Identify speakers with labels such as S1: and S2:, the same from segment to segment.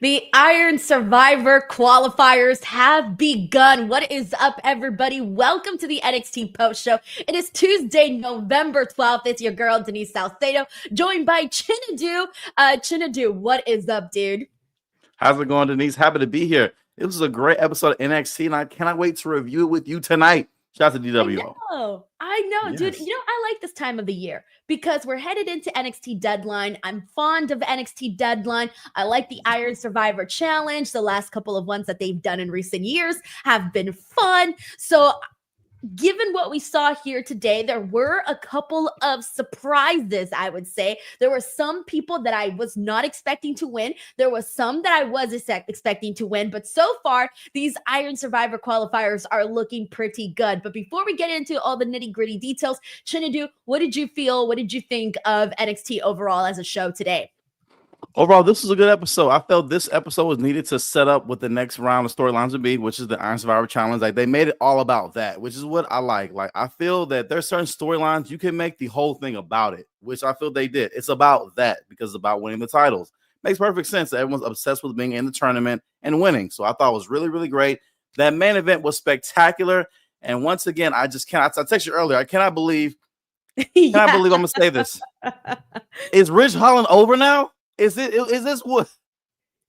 S1: The Iron Survivor qualifiers have begun. What is up, everybody? Welcome to the NXT Post Show. It is Tuesday, November 12th. It's your girl, Denise Salcedo, joined by Chinedu. Chinedu, what is up, dude?
S2: How's it going, Denise? Happy to be here. It was a great episode of NXT, and I cannot wait to review it with you tonight. Shout out to DWO.
S1: I know,
S2: Yes.
S1: dude. I like this time of the year because we're headed into NXT Deadline. I'm fond of NXT Deadline. I like the Iron Survivor Challenge. The last couple of ones that they've done in recent years have been fun. So given what we saw here today, there were a couple of surprises, I would say. There were some people that I was not expecting to win. There was some that I was expecting to win. But so far, these Iron Survivor qualifiers are looking pretty good. But before we get into all the nitty-gritty details, Chinedu, what did you feel? What did you think of NXT overall as a show today?
S2: Overall, this was a good episode. I felt this episode was needed to set up what the next round of storylines would be, which is the Iron Survivor Challenge. Like, they made it all about that, which is what I like. Like, I feel that there's certain storylines you can make the whole thing about it, which I feel they did. It's about that because it's about winning the titles. Makes perfect sense that everyone's obsessed with being in the tournament and winning. So I thought it was really, really great. That main event was spectacular. And once again, I just cannot. I texted you earlier. I cannot believe. I'm gonna say this. Is Ridge Holland over now? Is this what?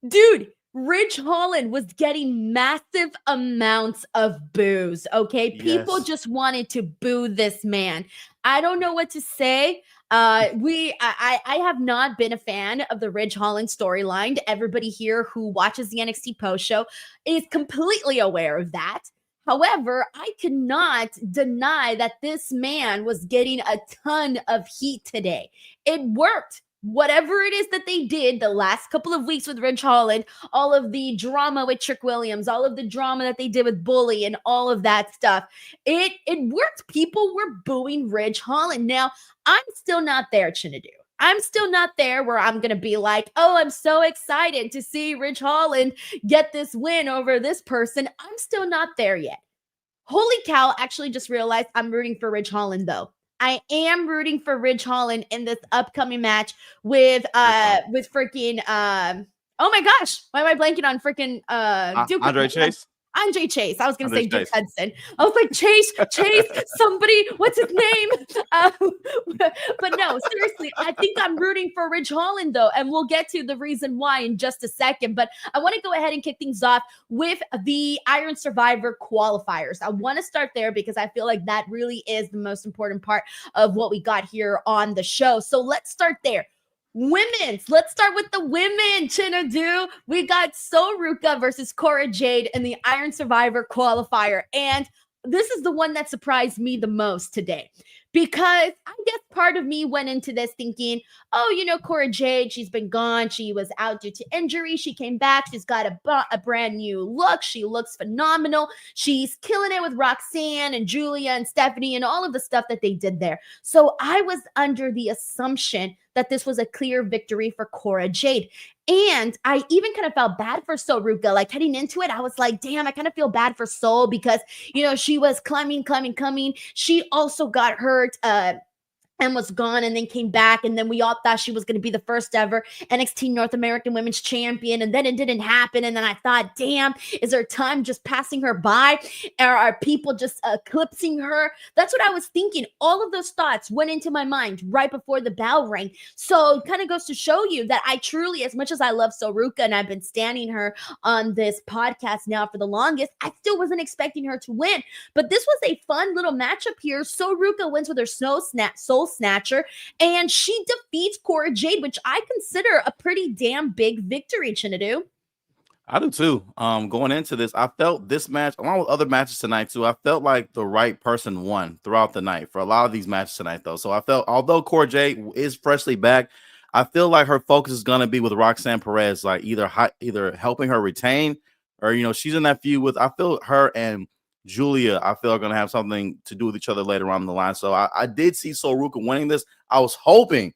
S1: Dude, Ridge Holland was getting massive amounts of boos, okay? People just wanted to boo this man. I don't know what to say. I have not been a fan of the Ridge Holland storyline. Everybody here who watches the NXT post show is completely aware of that. However, I cannot deny that this man was getting a ton of heat today. It worked. Whatever it is that they did the last couple of weeks with Ridge Holland, all of the drama with Trick Williams, all of the drama that they did with Bully and all of that stuff, it worked. People were booing Ridge Holland. Now, I'm still not there, Chinedu. I'm still not there where I'm going to be like, oh, I'm so excited to see Ridge Holland get this win over this person. I'm still not there yet. Holy cow, actually just realized I'm rooting for Ridge Holland, though. I am rooting for Ridge Holland in this upcoming match with freaking oh my gosh, why am I blanking on freaking
S2: Andre Chase?
S1: Andre Chase. I was going to say Duke Hudson. I was like, Chase, somebody, what's his name? But no, seriously, I think I'm rooting for Ridge Holland, though, and we'll get to the reason why in just a second. But I want to go ahead and kick things off with the Iron Survivor qualifiers. I want to start there because I feel like that really is the most important part of what we got here on the show. So let's start there. Women's. Let's start with the women, Chinedu. We got Ruca versus Cora Jade in the Iron Survivor qualifier. And this is the one that surprised me the most today. Because I guess part of me went into this thinking, oh, Cora Jade, she's been gone. She was out due to injury. She came back. She's got a brand new look. She looks phenomenal. She's killing it with Roxanne and Giulia and Stephanie and all of the stuff that they did there. So I was under the assumption that this was a clear victory for Cora Jade. And I even kind of felt bad for Ruca. Like heading into it, I was like, damn, I kind of feel bad for Sol because, she was climbing. She also got hurt and was gone and then came back. And then we all thought she was going to be the first ever NXT North American Women's Champion. And then it didn't happen. And then I thought, damn, is there time just passing her by? Or are people just eclipsing her? That's what I was thinking. All of those thoughts went into my mind right before the bell rang. So it kind of goes to show you that I truly, as much as I love Ruca and I've been standing her on this podcast now for the longest, I still wasn't expecting her to win. But this was a fun little matchup here. Ruca wins with her soul snatcher, and she defeats Cora Jade, which I consider a pretty damn big victory, Chinedu.
S2: I do too. Going into this, I felt this match, along with other matches tonight too, I felt like the right person won throughout the night for a lot of these matches tonight, though. So I felt, although Cora Jade is freshly back, I feel like her focus is going to be with Roxanne Perez, like either helping her retain or, she's in that feud with, I feel her and Giulia, I feel, are going to have something to do with each other later on in the line. So I did see Ruca winning this. I was hoping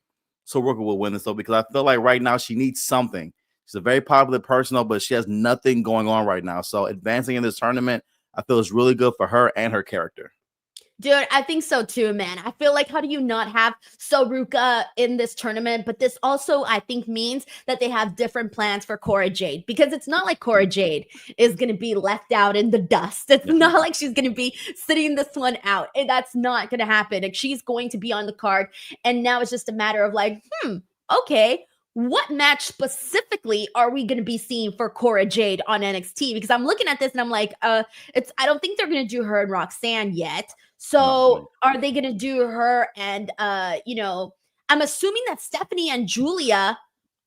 S2: Ruca will win this, though, because I feel like right now she needs something. She's a very popular person, though, but she has nothing going on right now. So advancing in this tournament, I feel is really good for her and her character.
S1: Dude, I think so too, man. I feel like, how do you not have Ruca in this tournament? But this also, I think, means that they have different plans for Cora Jade, because it's not like Cora Jade is going to be left out in the dust. It's not like she's going to be sitting this one out. That's not going to happen. Like, she's going to be on the card. And now it's just a matter of like, okay, what match specifically are we going to be seeing for Cora Jade on NXT? Because I'm looking at this and I'm like, I don't think they're going to do her and Roxanne yet. So are they going to do her and, I'm assuming that Stephanie and Giulia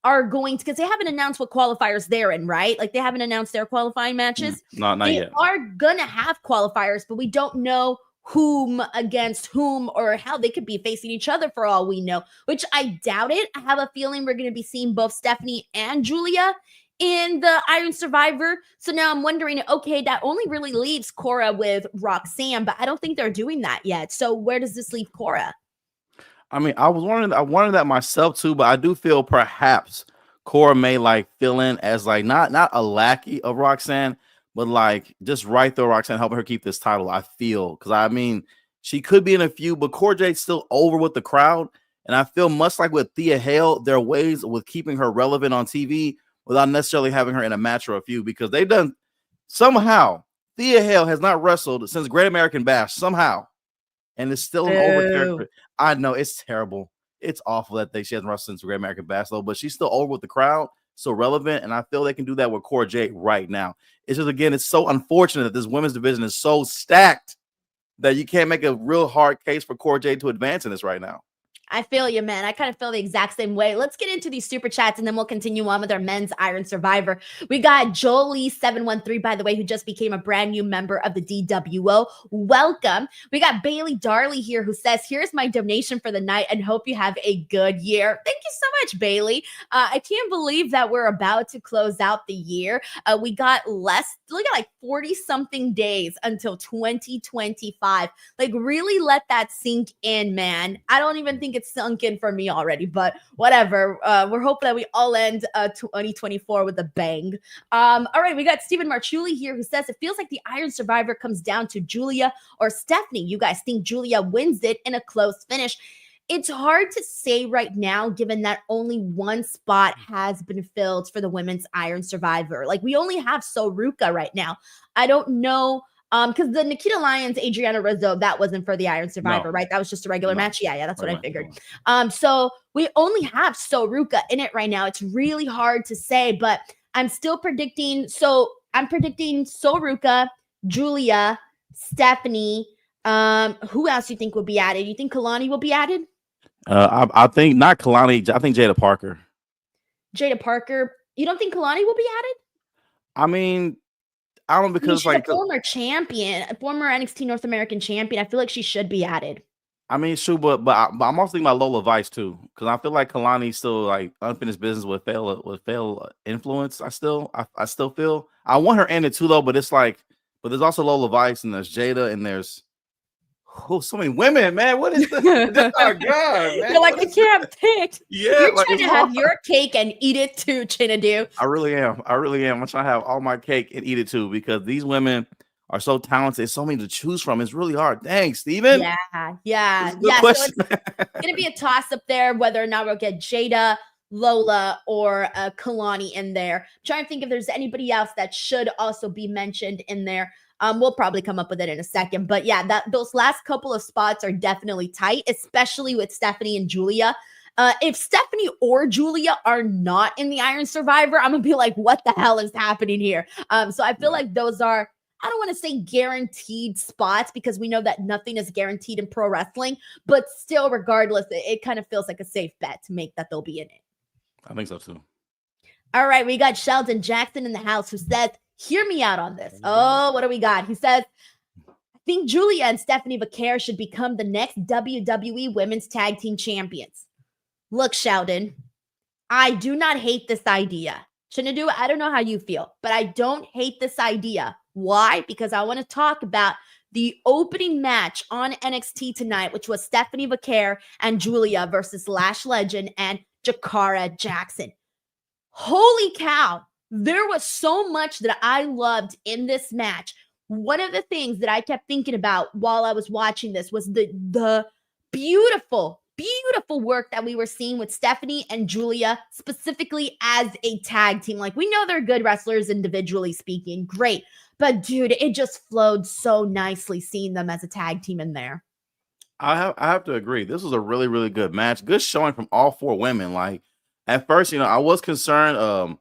S1: are going to, because they haven't announced what qualifiers they're in, right? Like, they haven't announced their qualifying matches.
S2: Not yet.
S1: They are going to have qualifiers, but we don't know whom against whom or how they could be facing each other for all we know, which I doubt it. I have a feeling we're going to be seeing both Stephanie and Giulia in the Iron Survivor. So now I'm wondering, okay, that only really leaves Cora with Roxanne, but I don't think they're doing that yet. So where does this leave Cora?
S2: I mean, I wondered that myself too, but I do feel perhaps Cora may like fill in as like not a lackey of Roxanne, but like just right there, Roxanne helping her keep this title. I feel, because I mean, she could be in a few, but Cora Jade's still over with the crowd, and I feel much like with Thea Hale, there are ways with keeping her relevant on TV without necessarily having her in a match or a few, because they've done somehow. Thea Hale has not wrestled since Great American Bash somehow, and it's still an over character. I know it's terrible. It's awful that she hasn't wrestled since Great American Bash, though, but she's still over with the crowd, so relevant, and I feel they can do that with Cora Jade right now. It's just, again, it's so unfortunate that this women's division is so stacked that you can't make a real hard case for Cora Jade to advance in this right now.
S1: I feel you, man. I kind of feel the exact same way. Let's get into these super chats, and then we'll continue on with our men's Iron Survivor. We got Jolie713, by the way, who just became a brand new member of the DWO. Welcome. We got Bailey Darley here, who says, here's my donation for the night and hope you have a good year. Thank you so much, Bailey. I can't believe that we're about to close out the year. We got look at like 40-something days until 2025. Like, really let that sink in, man. I don't even think it's sunk in for me already, but whatever. We're hoping that we all end 2024 with a bang. All right, we got Stephen Marchuli here, who says, it feels like the Iron Survivor comes down to Giulia or Stephanie. You guys think Giulia wins it in a close finish? It's hard to say right now, given that only one spot has been filled for the women's Iron Survivor. Like, we only have Ruca right now. I don't know. Because the Nikkita Lyons, Adriana, Rizzo, that wasn't for the Iron Survivor, right? That was just a regular match. Yeah, that's what I figured. So we only have Ruca in it right now. It's really hard to say, but I'm still predicting. So I'm predicting Ruca, Giulia, Stephanie. Who else do you think will be added? You think Kelani will be added?
S2: I think not Kelani. I think Jada Parker.
S1: Jada Parker. You don't think Kelani will be added?
S2: I mean, I don't, because
S1: she's like a former champion, a former NXT North American champion. I feel like she should be added.
S2: I mean, sure, but I'm also thinking about Lola Vice too, because I feel like Kalani's still like unfinished business with fail influence. I still feel I want her in it too, though. But it's like, but there's also Lola Vice, and there's Jada, and there's so many women, man. What is this? Oh God, man.
S1: You're like, I can't pick.
S2: Yeah,
S1: you're trying to have your cake and eat it too, Chinedu.
S2: I really am. I'm trying to have all my cake and eat it too, because these women are so talented. So many to choose from. It's really hard. Thanks, Steven.
S1: Yeah. So it's gonna be a toss up there whether or not we'll get Jada, Lola, or Kelani in there. I'm trying to think if there's anybody else that should also be mentioned in there. We'll probably come up with it in a second. But yeah, those last couple of spots are definitely tight, especially with Stephanie and Giulia. If Stephanie or Giulia are not in the Iron Survivor, I'm going to be like, what the hell is happening here? So I feel like those are, I don't want to say guaranteed spots, because we know that nothing is guaranteed in pro wrestling. But still, regardless, it kind of feels like a safe bet to make that they'll be in it.
S2: I think so too.
S1: All right, we got Sheldon Jackson in the house, who says, hear me out on this. Oh, what do we got? He says, I think Giulia and Stephanie Vaquer should become the next WWE Women's Tag Team Champions. Look, Sheldon, I do not hate this idea. Chinedu, I don't know how you feel, but I don't hate this idea. Why? Because I want to talk about the opening match on NXT tonight, which was Stephanie Vaquer and Giulia versus Lash Legend and Jakara Jackson. Holy cow. There was so much that I loved in this match. one of the things that I kept thinking about while I was watching this was the beautiful work that we were seeing with Stephanie and Giulia, specifically as a tag team. Like, we know they're good wrestlers individually speaking, great, but dude, it just flowed so nicely seeing them as a tag team in there.
S2: I have to agree. This was a really, really good match. Good showing from all four women. Like, at first, I was concerned,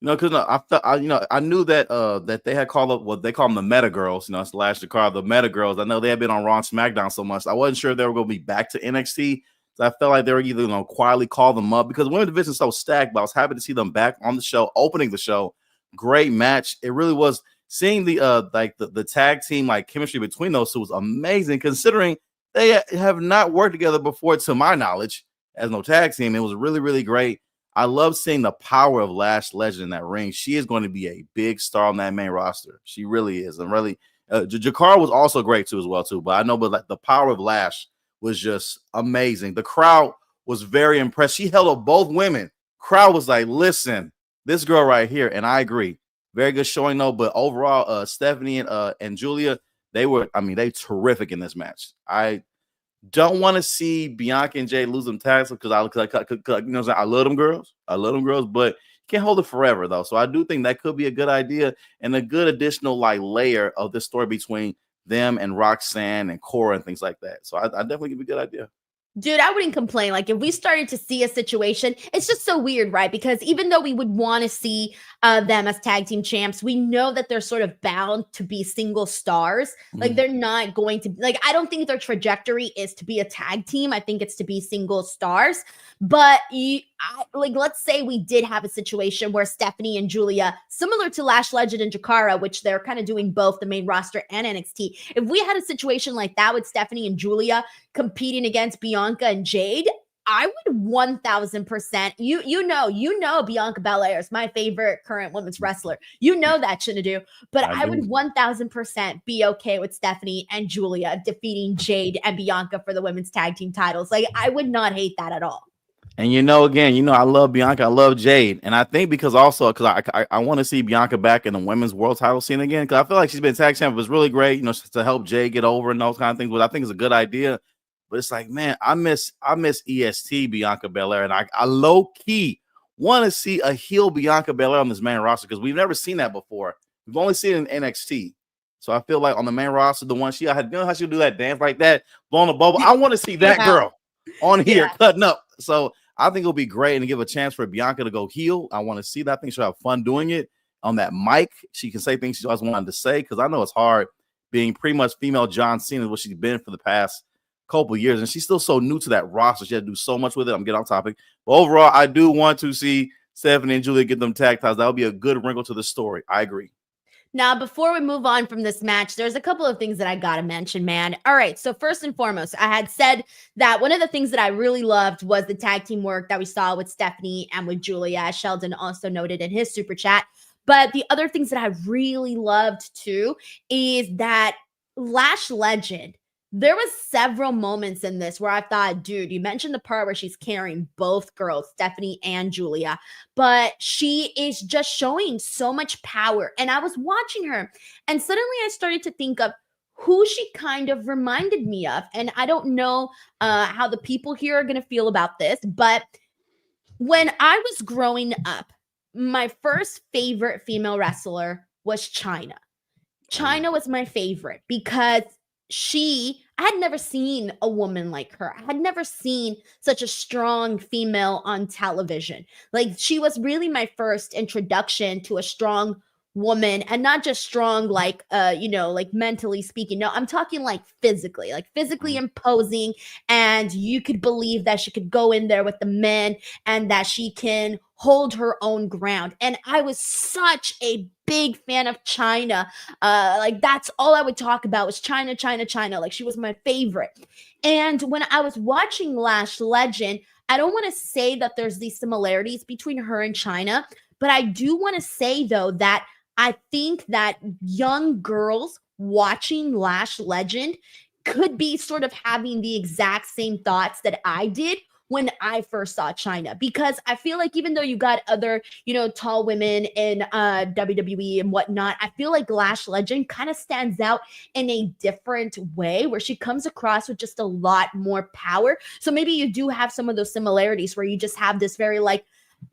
S2: because I felt, I knew that that they had called up what they call them the Meta Girls. It's Lash, Jakara, the Meta Girls. I know they had been on Raw and SmackDown so much. I wasn't sure if they were going to be back to NXT. So I felt like they were either quietly call them up because the women's division is so stacked. But I was happy to see them back on the show, opening the show. Great match. It really was. Seeing the the tag team chemistry between those two was amazing, considering they have not worked together before, to my knowledge, as no tag team. It was really, really great. I love seeing the power of Lash Legend in that ring. She is going to be a big star on that main roster. She really is. And really, Jakara was also great too, But I know, the power of Lash was just amazing. The crowd was very impressed. She held up both women. Crowd was like, listen, this girl right here. And I agree. Very good showing though. But overall, Stephanie and Giulia, they terrific in this match. I don't want to see Bianca and Jade lose them tags because I love them girls. But you can't hold it forever though. So I do think that could be a good idea and a good additional layer of this story between them and Roxanne and Cora and things like that. So I definitely give it a good idea.
S1: Dude, I wouldn't complain. Like, if we started to see a situation, it's just so weird, right? Because even though we would want to see them as tag team champs, we know that they're sort of bound to be single stars. Like, they're not going to, I don't think their trajectory is to be a tag team. I think it's to be single stars. But let's say we did have a situation where Stephanie and Giulia, similar to Lash Legend and Jakara, which they're kind of doing both the main roster and NXT. If we had a situation like that with Stephanie and Giulia competing against Bianca and Jade, I would 1000%. You know Bianca Belair is my favorite current women's wrestler. You know that, Chinedu. But I would 1000% be okay with Stephanie and Giulia defeating Jade and Bianca for the women's tag team titles. I would not hate that at all.
S2: And I love Bianca, I love Jade, and I think because I want to see Bianca back in the women's world title scene again, because I feel like she's been tag champ. It was really great, to help Jade get over and those kind of things. But I think it's a good idea. But it's like, man, I miss EST Bianca Belair, and I low key want to see a heel Bianca Belair on this main roster because we've never seen that before. We've only seen it in NXT. So I feel like on the main roster, the one how she do that dance like that, blowing the bubble. I want to see that girl on here cutting up. So I think it'll be great and give a chance for Bianca to go heel. I want to see that. I think she'll have fun doing it on that mic. She can say things she always wanted to say because I know it's hard being pretty much female John Cena, what she's been for the past couple years, and she's still so new to that roster. She had to do so much with it. I'm getting off topic, but overall, I do want to see Stephanie and Giulia get them tag titles. That would be a good wrinkle to the story. I agree.
S1: Now, before we move on from this match, there's a couple of things that I got to mention, man. All right. So first and foremost, I had said that one of the things that I really loved was the tag team work that we saw with Stephanie and with Giulia, as Sheldon also noted in his super chat. But the other things that I really loved too is that Lash Legend, there was several moments in this where I thought, dude, you mentioned the part where she's carrying both girls, Stephanie and Giulia, but she is just showing so much power. And I was watching her, and suddenly I started to think of who she kind of reminded me of. And I don't know how the people here are going to feel about this, but when I was growing up, my first favorite female wrestler was Chyna. Chyna was my favorite because I had never seen a woman like her. I had never seen such a strong female on television. She was really my first introduction to a strong woman, and not just strong, mentally speaking. No, I'm talking physically imposing, and you could believe that she could go in there with the men and that she can hold her own ground. And I was such a big fan of Chyna. That's all I would talk about was Chyna. She was my favorite. And when I was watching Lash Legend, I don't want to say that there's these similarities between her and Chyna, but I do want to say though that I think that young girls watching Lash Legend could be sort of having the exact same thoughts that I did when I first saw China, because I feel like even though you got other, tall women in WWE and whatnot, I feel like Lash Legend kind of stands out in a different way where she comes across with just a lot more power. So maybe you do have some of those similarities where you just have this very like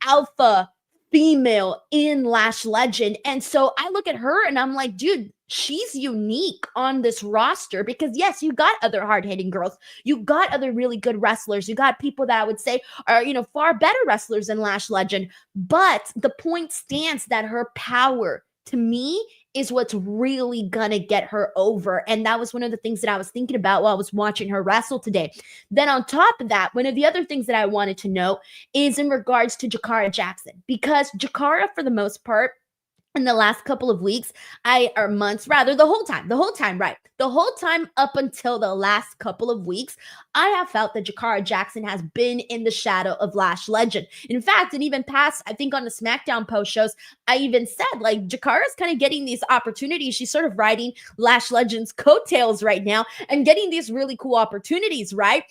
S1: alpha female in Lash Legend. And so I look at her and I'm like, dude, she's unique on this roster because yes, you got other hard-hitting girls. You got other really good wrestlers. You got people that I would say are, far better wrestlers than Lash Legend. But the point stands that her power, to me, is what's really gonna get her over. And that was one of the things that I was thinking about while I was watching her wrestle today. Then on top of that, one of the other things that I wanted to know is in regards to Jakara Jackson, because Jakara, for the most part, in the last couple of weeks, or months rather, the whole time up until the last couple of weeks, I have felt that Jakara Jackson has been in the shadow of Lash Legend. In fact, and even past, I think on the SmackDown post shows, I even said like Jakara's kind of getting these opportunities. She's sort of riding Lash Legend's coattails right now and getting these really cool opportunities, right?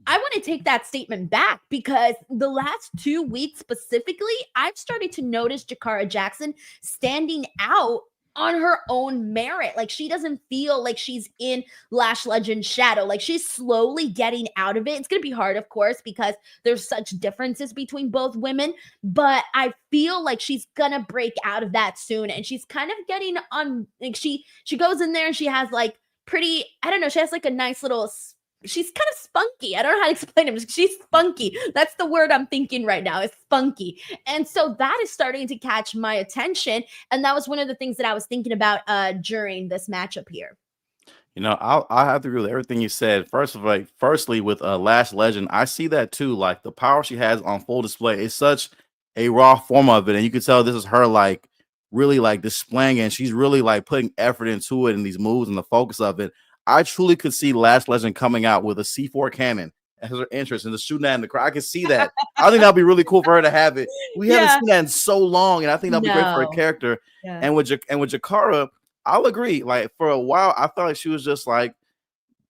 S1: I want to take that statement back because the last 2 weeks specifically, I've started to notice Jakara Jackson standing out on her own merit. Like she doesn't feel like she's in Lash Legend's shadow. Like she's slowly getting out of it. It's going to be hard, of course, because there's such differences between both women, but I feel like she's going to break out of that soon. And she's kind of getting on, like she goes in there and she has like pretty, I don't know, she has like a nice little, she's kind of spunky. I don't know how to explain it. She's spunky. That's the word I'm thinking right now, is spunky. And so that is starting to catch my attention. And that was one of the things that I was thinking about during this matchup here.
S2: I have to agree with everything you said. Firstly, with Lash Legend, I see that too. Like the power she has on full display is such a raw form of it. And you can tell this is her like really like displaying it. And she's really like putting effort into it and these moves and the focus of it. I truly could see Lash Legend coming out with a C4 cannon as her entrance and just shooting that in the crowd. I can see that. I think that'd be really cool for her to have it. We haven't seen that in so long, and I think that'd be great for her character. Yeah. And with Jakara, I'll agree. Like for a while, I felt like she was just like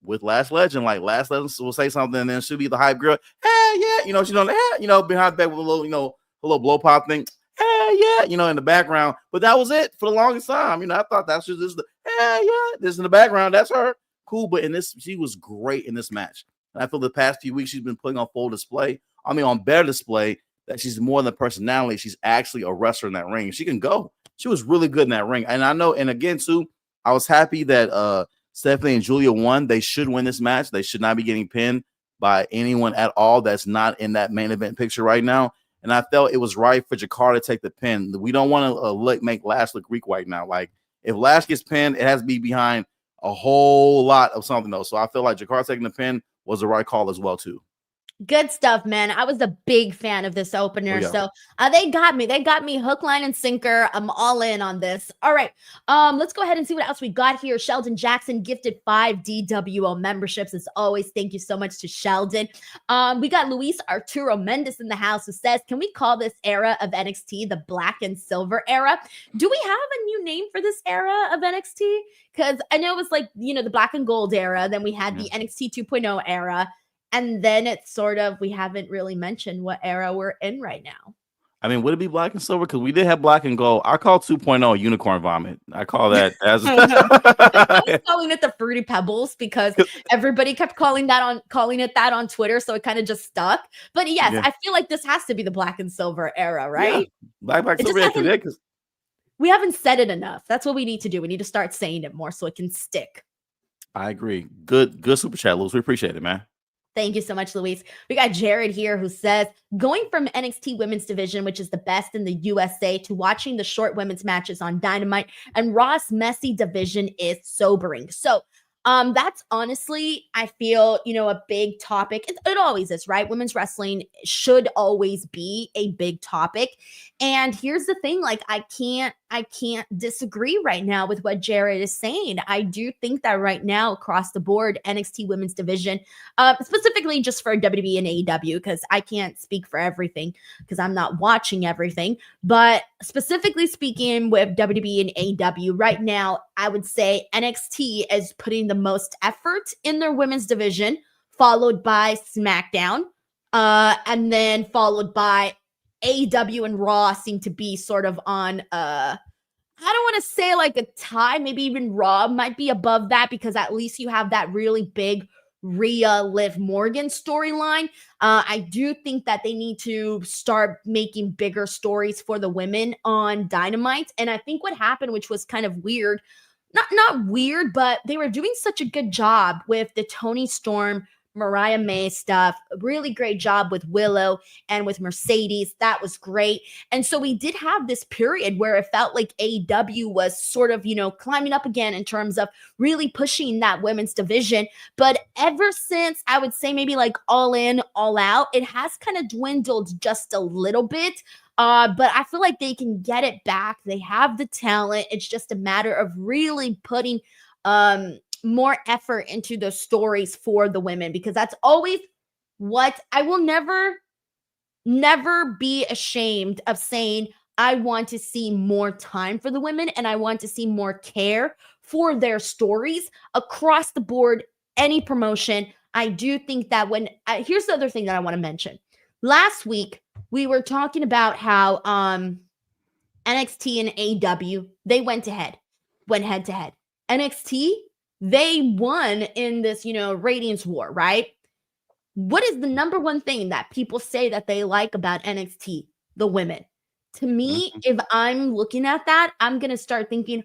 S2: with Lash Legend. Like Lash Legend will say something, and then she'll be the hype girl. Hey, yeah, she's on the behind the back with a little, a little blow pop thing. Hey, yeah, in the background. But that was it for the longest time. I thought that's just the this in the background. That's her. Cool, but she was great in this match. And I feel the past few weeks she's been putting on full display. On better display, that she's more than personality. She's actually a wrestler in that ring. She can go. She was really good in that ring. And I know, and again, too, I was happy that Stephanie and Giulia won. They should win this match. They should not be getting pinned by anyone at all that's not in that main event picture right now. And I felt it was right for Jakara to take the pin. We don't want to make Lash look weak right now. Like, if Lash gets pinned, it has to be behind a whole lot of something else. So I feel like Jakara taking the pin was the right call as well, too.
S1: Good stuff, man. I was a big fan of this opener. Oh, yeah. So they got me. They got me hook, line, and sinker. I'm all in on this. All right. Let's go ahead and see what else we got here. Sheldon Jackson gifted 5 DWO memberships. As always, thank you so much to Sheldon. We got Luis Arturo Mendez in the house who says, can we call this era of NXT the black and silver era? Do we have a new name for this era of NXT? Because I know it was like, the black and gold era. Then we had the NXT 2.0 era. And then it's sort of, we haven't really mentioned what era we're in right now.
S2: Would it be black and silver? Because we did have black and gold. I call 2.0 unicorn vomit. I call that as
S1: I was calling it the Fruity Pebbles because everybody kept calling it that on Twitter. So it kind of just stuck. But yes, I feel like this has to be the black and silver era, right?
S2: Yeah. Black silver.
S1: We haven't said it enough. That's what we need to do. We need to start saying it more so it can stick.
S2: I agree. Good super chat, Luis. We appreciate it, man.
S1: Thank you so much, Luis. We got Jared here who says, going from NXT women's division, which is the best in the USA, to watching the short women's matches on Dynamite and Raw's messy division is sobering. So that's honestly, I feel, a big topic. It always is, right? Women's wrestling should always be a big topic. And here's the thing, like, I can't disagree right now with what Jared is saying. I do think that right now across the board, NXT women's division, specifically just for WWE and AEW, because I can't speak for everything because I'm not watching everything, but specifically speaking with WWE and AEW right now, I would say NXT is putting the most effort in their women's division, followed by SmackDown. And then followed by AEW and Raw seem to be sort of on I don't want to say like a tie, maybe even Raw might be above that because at least you have that really big Rhea Liv Morgan storyline. I do think that they need to start making bigger stories for the women on Dynamite. And I think what happened, which was kind of weird, not weird, but they were doing such a good job with the Toni Storm Mariah May stuff. Really great job with Willow and with Mercedes. That was great. And so we did have this period where it felt like AEW was sort of, climbing up again in terms of really pushing that women's division. But ever since, I would say maybe like All In, All Out, it has kind of dwindled just a little bit. But I feel like they can get it back. They have the talent. It's just a matter of really putting more effort into the stories for the women, because that's always what I will never be ashamed of saying. I want to see more time for the women and I want to see more care for their stories across the board, any promotion. I do think that here's the other thing that I want to mention. Last week, we were talking about how NXT and AEW, they went head to head. NXT, they won in this, ratings war, right? What is the number one thing that people say that they like about NXT? The women. To me, if I'm looking at that, I'm going to start thinking,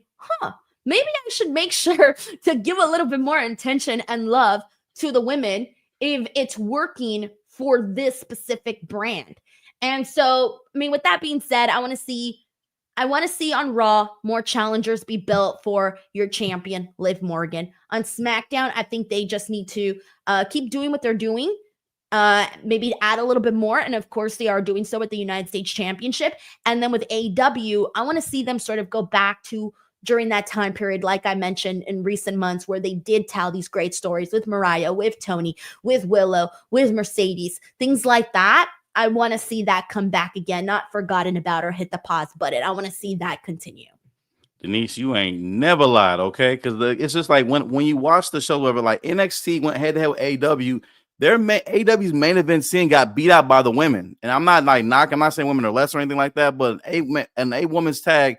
S1: maybe I should make sure to give a little bit more attention and love to the women if it's working for this specific brand. And so, with that being said, I want to see on Raw more challengers be built for your champion, Liv Morgan. On SmackDown, I think they just need to keep doing what they're doing, maybe add a little bit more. And of course, they are doing so with the United States Championship. And then with AEW, I want to see them sort of go back to during that time period, like I mentioned in recent months, where they did tell these great stories with Mariah, with Toni, with Willow, with Mercedes, things like that. I want to see that come back again, not forgotten about or hit the pause button. I want to see that continue.
S2: Denise, you ain't never lied, okay? Because it's just like when you watch the show, whatever, like NXT went head to head with AEW, AEW's main event scene got beat out by the women. And I'm not like knocking, I'm not saying women are less or anything like that, but a women's tag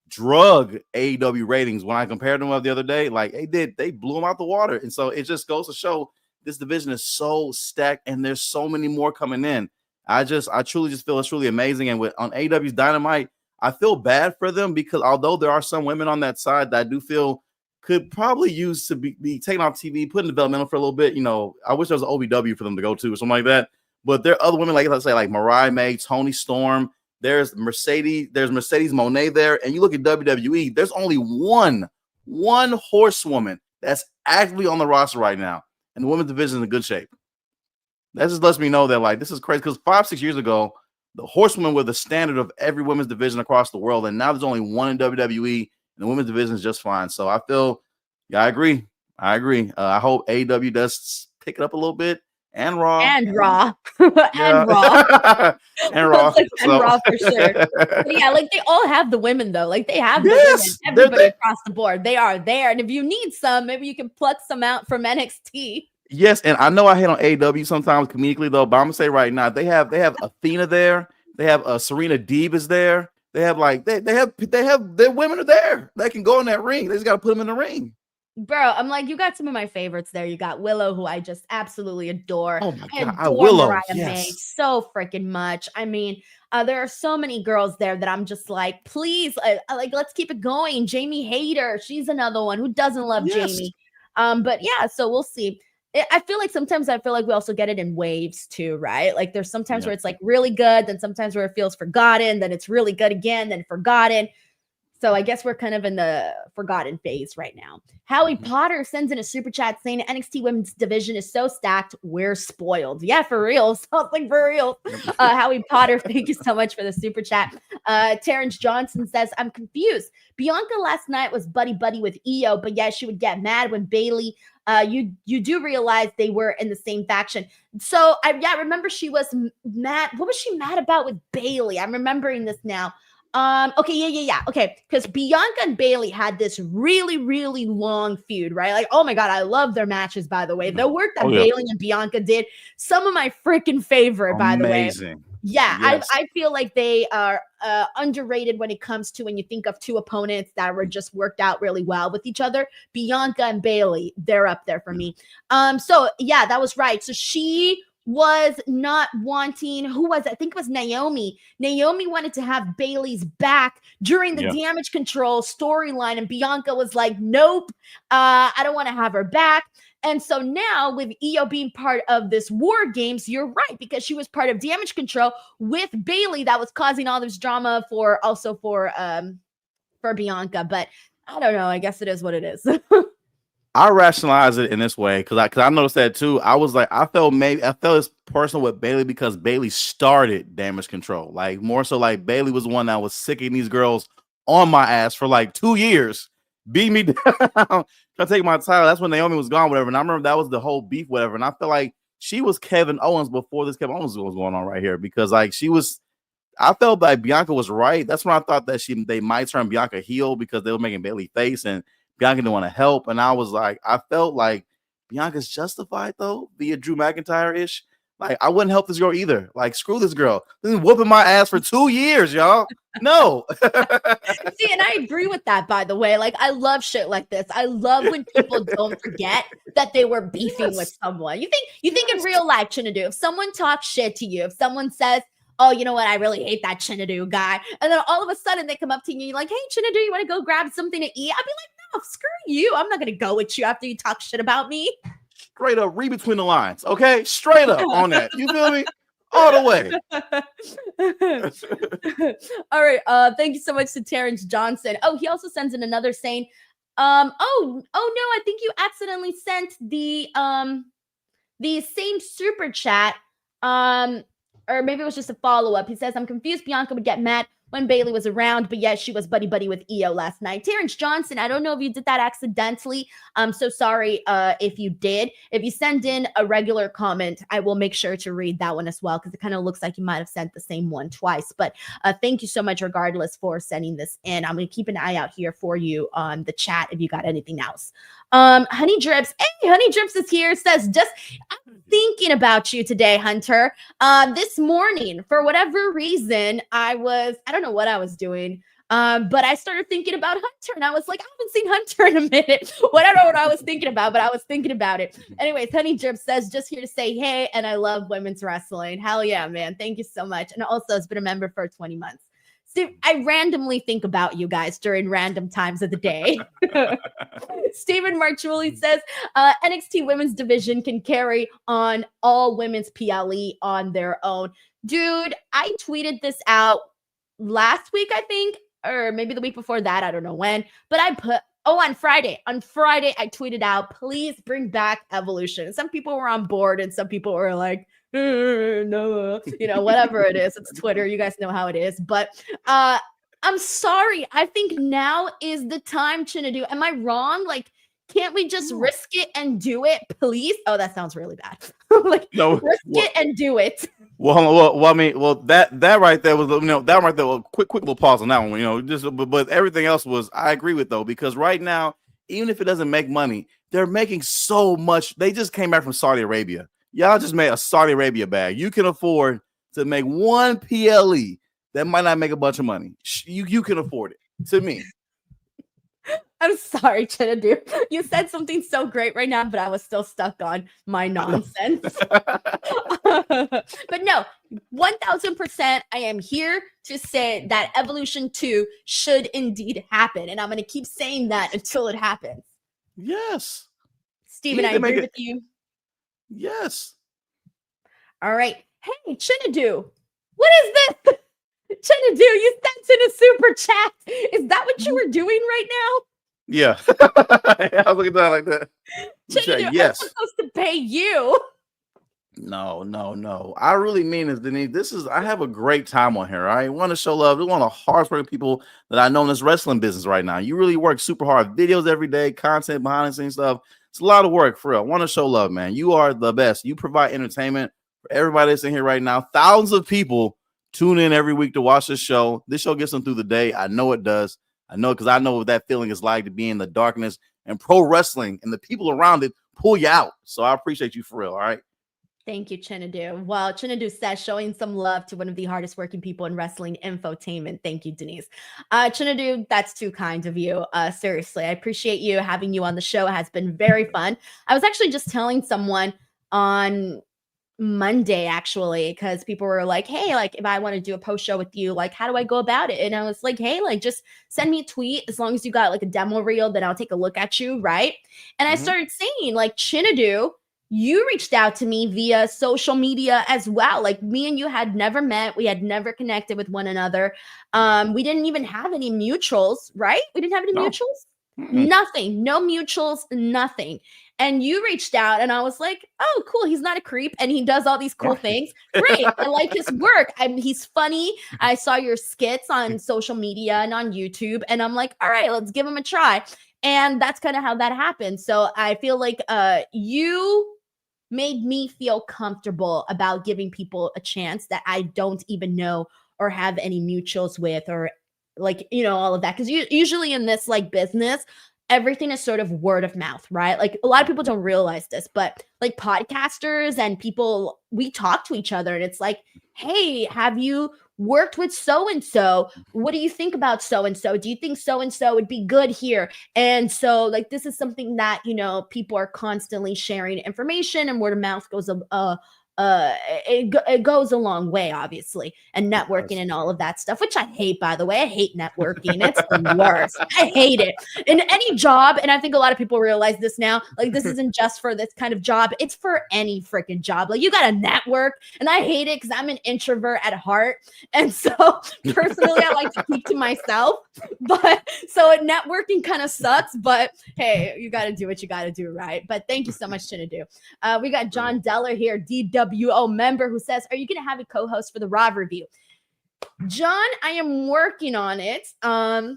S2: drug AEW ratings when I compared them the other day. Like they blew them out the water. And so it just goes to show this division is so stacked and there's so many more coming in. I truly just feel it's really amazing. And on AEW's Dynamite, I feel bad for them because although there are some women on that side that I do feel could probably use to be taken off TV, put in developmental for a little bit. I wish there was an OVW for them to go to or something like that. But there are other women, like let's say like Mariah May, Toni Storm. There's Mercedes Moné there. And you look at WWE, there's only one horsewoman that's actively on the roster right now. And the women's division is in good shape. That just lets me know that like this is crazy because 5-6 years ago, the horsewomen were the standard of every women's division across the world, and now there's only one in WWE, and the women's division is just fine. So I feel, I agree. I hope AEW does pick it up a little bit, and Raw,
S1: and Raw, and Raw,
S2: and Raw,
S1: and Raw for sure. But yeah, like they all have the women though. Like they have the women, everybody across the board. They are there, and if you need some, maybe you can pluck some out from NXT.
S2: Yes, and I know I hate on AEW sometimes comedically though, but I'm gonna say right now they have Athena there, they have Serena Deeb is there, they have like they have their women are there that can go in that ring. They just gotta put them in the ring.
S1: Bro, I'm like, you got some of my favorites there. You got Willow, who I just absolutely adore.
S2: Oh my God, Willow,
S1: Mariah May so freaking much. There are so many girls there that I'm just like, please, let's keep it going. Jamie Hayter, she's another one who doesn't love Jamie. But yeah, so we'll see. I feel like we also get it in waves too, right? Like there's sometimes where it's like really good, then sometimes where it feels forgotten, then it's really good again, then forgotten. So I guess we're kind of in the forgotten phase right now. Howie Potter sends in a super chat saying NXT women's division is so stacked, we're spoiled. Yeah, for real. Something for real. Howie Potter, thank you so much for the super chat. Terrence Johnson says, I'm confused. Bianca last night was buddy-buddy with Io, but yeah, she would get mad when Bayley, you do realize they were in the same faction. So I remember she was mad. What was she mad about with Bayley? I'm remembering this now. Okay, yeah. Okay, because Bianca and Bailey had this really, really long feud, right? Like, oh my god, I love their matches, by the way. The work that Bailey and Bianca did, some of my freaking favorite, by the way.
S2: Amazing.
S1: Yeah,
S2: yes.
S1: I feel like they are underrated when it comes to when you think of two opponents that were just worked out really well with each other. Bianca and Bailey, they're up there for me. So yeah, that was right. So she was not wanting, who was it? I think it was Naomi. Naomi wanted to have Bailey's back during the damage control storyline, and Bianca was like, nope, I don't want to have her back. And so now with Io being part of this War Games, you're right, because she was part of damage control with Bailey that was causing all this drama for Bianca. But I don't know. I guess it is what it is.
S2: I rationalize it in this way because I noticed that too. I was like, I felt it's personal with Bailey because Bailey started damage control. Like more so like Bailey was the one that was sicking these girls on my ass for like 2 years, beat me down, trying to take my title. That's when Naomi was gone, whatever. And I remember that was the whole beef, whatever. And I feel like she was Kevin Owens before this Kevin Owens was going on right here because like I felt like Bianca was right. That's when I thought that they might turn Bianca heel because they were making Bailey face and Bianca didn't want to help. And I was like, I felt like Bianca's justified though, via Drew McIntyre-ish. Like, I wouldn't help this girl either. Like, screw this girl. This is whooping my ass for 2 years, y'all. No.
S1: See, and I agree with that, by the way. Like, I love shit like this. I love when people don't forget that they were beefing with someone. You think in real life, Chinedu, if someone talks shit to you, if someone says, oh, you know what? I really hate that Chinedu guy. And then all of a sudden they come up to you and you're like, hey, Chinedu, you want to go grab something to eat? I'd be like, no, screw you. I'm not going to go with you after you talk shit about me.
S2: Straight up, read between the lines. Okay. Straight up on that. You feel me? All the way.
S1: All right. Thank you so much to Terrence Johnson. Oh, he also sends in another saying, oh no, I think you accidentally sent the same super chat. Or maybe it was just a follow-up. He says, I'm confused Bianca would get mad when Bailey was around, but yes, she was buddy-buddy with Io last night. Terrence Johnson, I don't know if you did that accidentally. I'm so sorry if you did. If you send in a regular comment, I will make sure to read that one as well, because it kind of looks like you might have sent the same one twice. But thank you so much, regardless, for sending this in. I'm going to keep an eye out here for you on the chat if you got anything else. Honey Drips. Hey, Honey Drips is here. Says, I'm thinking about you today, Hunter. This morning, for whatever reason, I don't know what I was doing. But I started thinking about Hunter, and I was like, I haven't seen Hunter in a minute. I don't know what I was thinking about, but I was thinking about it. Anyways, Honey Drip says, just here to say, hey, and I love women's wrestling. Hell yeah, man. Thank you so much. And also has been a member for 20 months. Steve, I randomly think about you guys during random times of the day. Stephen Marchuli says, NXT women's division can carry on all women's PLE on their own. Dude, I tweeted this out last week, I think, or maybe the week before that. I don't know when, but I put, on Friday. On Friday, I tweeted out, please bring back Evolution. Some people were on board and some people were like, no, whatever it is. It's Twitter. You guys know how it is. But I'm sorry. I think now is the time, Chinedu. Am I wrong? Like, can't we just risk it and do it, please? Oh, that sounds really bad. Risk it and do it.
S2: That right there was, that right there. Quick little pause on that one. But everything else was, I agree with though, because right now, even if it doesn't make money, they're making so much. They just came back from Saudi Arabia. Y'all just made a Saudi Arabia bag. You can afford to make one PLE that might not make a bunch of money. You can afford it. To me.
S1: I'm sorry, Chinedu. You said something so great right now, but I was still stuck on my nonsense. But no, 1000%, I am here to say that Evolution 2 should indeed happen. And I'm going to keep saying that until it happens.
S2: Yes.
S1: Steven, I agree with you.
S2: Yes.
S1: All right. Hey, Chinedu, what is this? Chinedu, you sent in a super chat. Is that what you were doing right now?
S2: Yeah. I was looking at that like that.
S1: Chinedu, yes. I'm supposed to pay you.
S2: No. I really mean this, Denise. I have a great time on here. I want to show love. You're one of the hardest working people that I know in this wrestling business right now. You really work super hard. Videos every day, content, behind the scenes stuff. It's a lot of work, for real. I want to show love, man. You are the best. You provide entertainment for everybody that's in here right now. Thousands of people tune in every week to watch this show. This show gets them through the day. I know it does. I know because I know what that feeling is like to be in the darkness, and pro wrestling and the people around it pull you out. So I appreciate you for real. All right.
S1: Thank you, Chinedu. Well, Chinedu says showing some love to one of the hardest working people in wrestling infotainment. Thank you, Denise. Chinedu, that's too kind of you. Seriously, I appreciate you. Having you on the show has been very fun. I was actually just telling someone on Monday, actually, because people were like, hey, like if I want to do a post show with you, like how do I go about it? And I was like, hey, like just send me a tweet. As long as you got like a demo reel, then I'll take a look at you, right? And I started saying, like, Chinedu, you reached out to me via social media as well. Like me and you had never met. We had never connected with one another. We didn't even have any mutuals, right? We didn't have any mutuals. Nothing, no mutuals, nothing. And you reached out and I was like, oh, cool. He's not a creep and he does all these cool things. Great. I like his work. He's funny. I saw your skits on social media and on YouTube. And I'm like, all right, let's give him a try. And that's kind of how that happened. So I feel like you made me feel comfortable about giving people a chance that I don't even know or have any mutuals with, or like, you know, all of that. Because usually in this like business, everything is sort of word of mouth, right? Like a lot of people don't realize this, but like podcasters and people, we talk to each other and it's like, hey, have you worked with so-and-so? What do you think about so-and-so? Do you think so-and-so would be good here? And so like, this is something that, you know, people are constantly sharing information, and word of mouth goes it goes a long way, obviously, and networking and all of that stuff, which I hate, by the way. I hate networking. It's the worst. I hate it in any job. And I think a lot of people realize this now. Like, this isn't just for this kind of job. It's for any freaking job. Like, you got to network. And I hate it because I'm an introvert at heart. And so personally, I like to keep to myself. But so networking kind of sucks. But hey, you got to do what you got to do, right? But thank you so much, Chinedu. We got John Deller here, DWO member, who says, are you going to have a co-host for the Raw review? John, I am working on it. I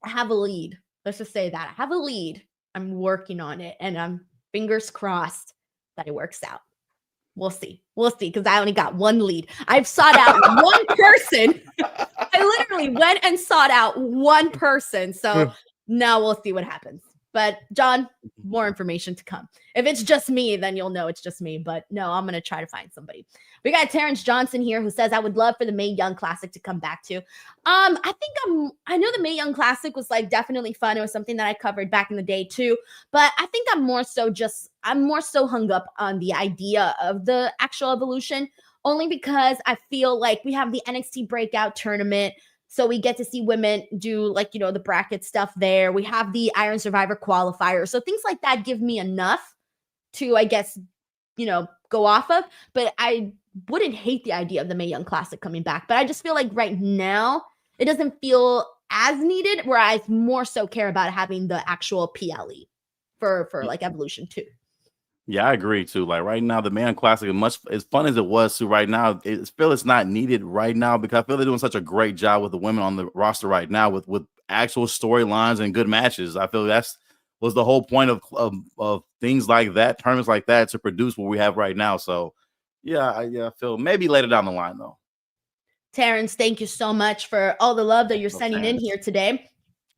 S1: have a lead. Let's just say that. I have a lead. I'm working on it, and I'm fingers crossed that it works out. We'll see. We'll see, because I only got one lead. I've sought out one person. I literally went and sought out one person. So now we'll see what happens. But John, more information to come. If it's just me, then you'll know it's just me. But no, I'm going to try to find somebody. We got Terrence Johnson here, who says, I would love for the Mae Young Classic to come back to. I know the Mae Young Classic was like definitely fun. It was something that I covered back in the day too. But I think I'm more so hung up on the idea of the actual Evolution, only because I feel like we have the NXT Breakout Tournament. So we get to see women do, like, you know, the bracket stuff there. We have the Iron Survivor qualifier. So things like that give me enough to, I guess, you know, go off of. But I wouldn't hate the idea of the Mae Young Classic coming back. But I just feel like right now it doesn't feel as needed, where I more so care about having the actual PLE for like Evolution 2.
S2: Yeah, I agree too. Like right now, the Mae Young Classic, as fun as it was to right now, I feel it's not needed right now, because I feel they're doing such a great job with the women on the roster right now with actual storylines and good matches. I feel was the whole point of things like that, tournaments like that, to produce what we have right now. So yeah, I feel maybe later down the line though.
S1: Terrence, thank you so much for all the love that you're sending in here today.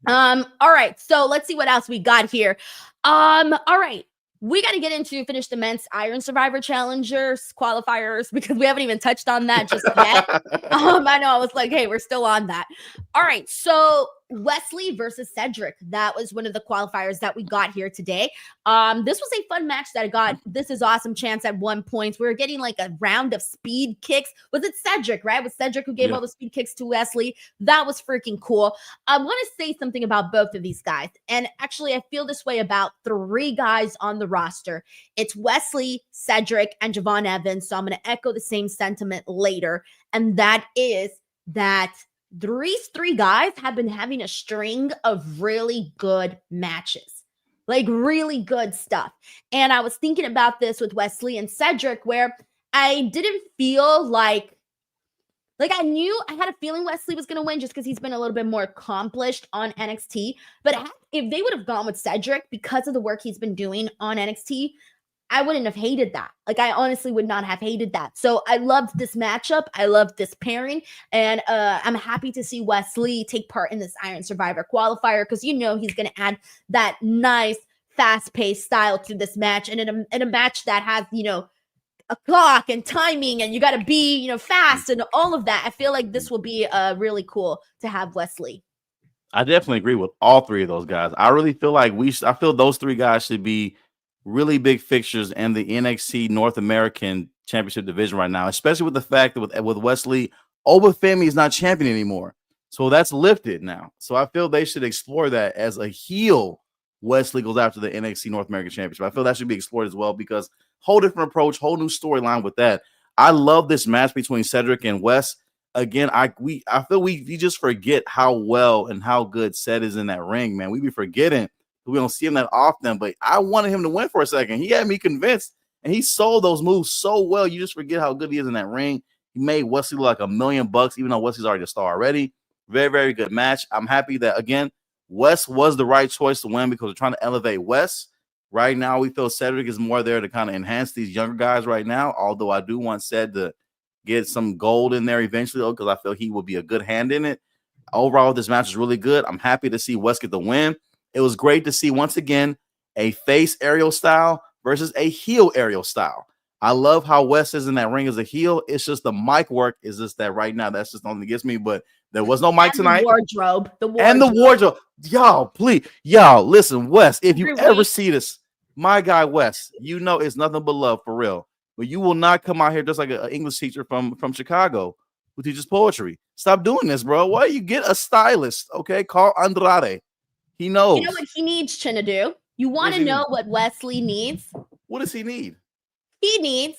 S1: All right, so let's see what else we got here. All right. We got to finish the men's Iron Survivor Challengers qualifiers, because we haven't even touched on that just yet. I know, I was like, hey, we're still on that. All right, so Wesley versus Cedric. That was one of the qualifiers that we got here today. This was a fun match that I got. This is awesome chance at one point. We were getting like a round of speed kicks. Was it Cedric, right? It was Cedric who gave all the speed kicks to Wesley. That was freaking cool. I want to say something about both of these guys. And actually, I feel this way about 3 guys on the roster. It's Wesley, Cedric, and Javon Evans. So I'm going to echo the same sentiment later. And that is that these 3 guys have been having a string of really good matches, like really good stuff. And I was thinking about this with Wesley and Cedric, where I didn't feel like I had a feeling Wesley was going to win just because he's been a little bit more accomplished on NXT. But if they would have gone with Cedric because of the work he's been doing on NXT, I wouldn't have hated that. Like, I honestly would not have hated that. So I loved this matchup. I loved this pairing. And I'm happy to see Wesley take part in this Iron Survivor qualifier because, you know, he's going to add that nice, fast-paced style to this match. And in a match that has, you know, a clock and timing and you got to be, you know, fast and all of that, I feel like this will be really cool to have Wesley.
S2: I definitely agree with all three of those guys. I really feel like I feel those three guys should be really big fixtures in the NXT North American Championship division right now, especially with the fact that with Wesley, Obafemi is not champion anymore. So that's lifted now. So I feel they should explore that as a heel. Wesley goes after the NXT North American Championship. I feel that should be explored as well because whole different approach, whole new storyline with that. I love this match between Cedric and Wes. Again, I feel we just forget how well and how good Ced is in that ring, man. We be forgetting. We don't see him that often, but I wanted him to win for a second. He had me convinced, and he sold those moves so well. You just forget how good he is in that ring. He made Wesley look like $1 million, even though Wesley's already a star already. Very, very good match. I'm happy that, again, Wes was the right choice to win because we're trying to elevate Wes. Right now, we feel Cedric is more there to kind of enhance these younger guys right now, although I do want Ced to get some gold in there eventually because I feel he will be a good hand in it. Overall, this match is really good. I'm happy to see Wes get the win. It was great to see, once again, a face aerial style versus a heel aerial style. I love how Wes is in that ring as a heel. It's just the mic work is just that right now. That's just the only that gets me, but there was no mic tonight. The wardrobe. Y'all, please. Y'all, listen, Wes, if you ever see this, my guy Wes, you know it's nothing but love for real. But you will not come out here just like an English teacher from Chicago who teaches poetry. Stop doing this, bro. Why you get a stylist, okay? Call Andrade. He knows.
S1: You know what he needs, Chinedu? You want to know what Wesley needs?
S2: What does he need?
S1: He needs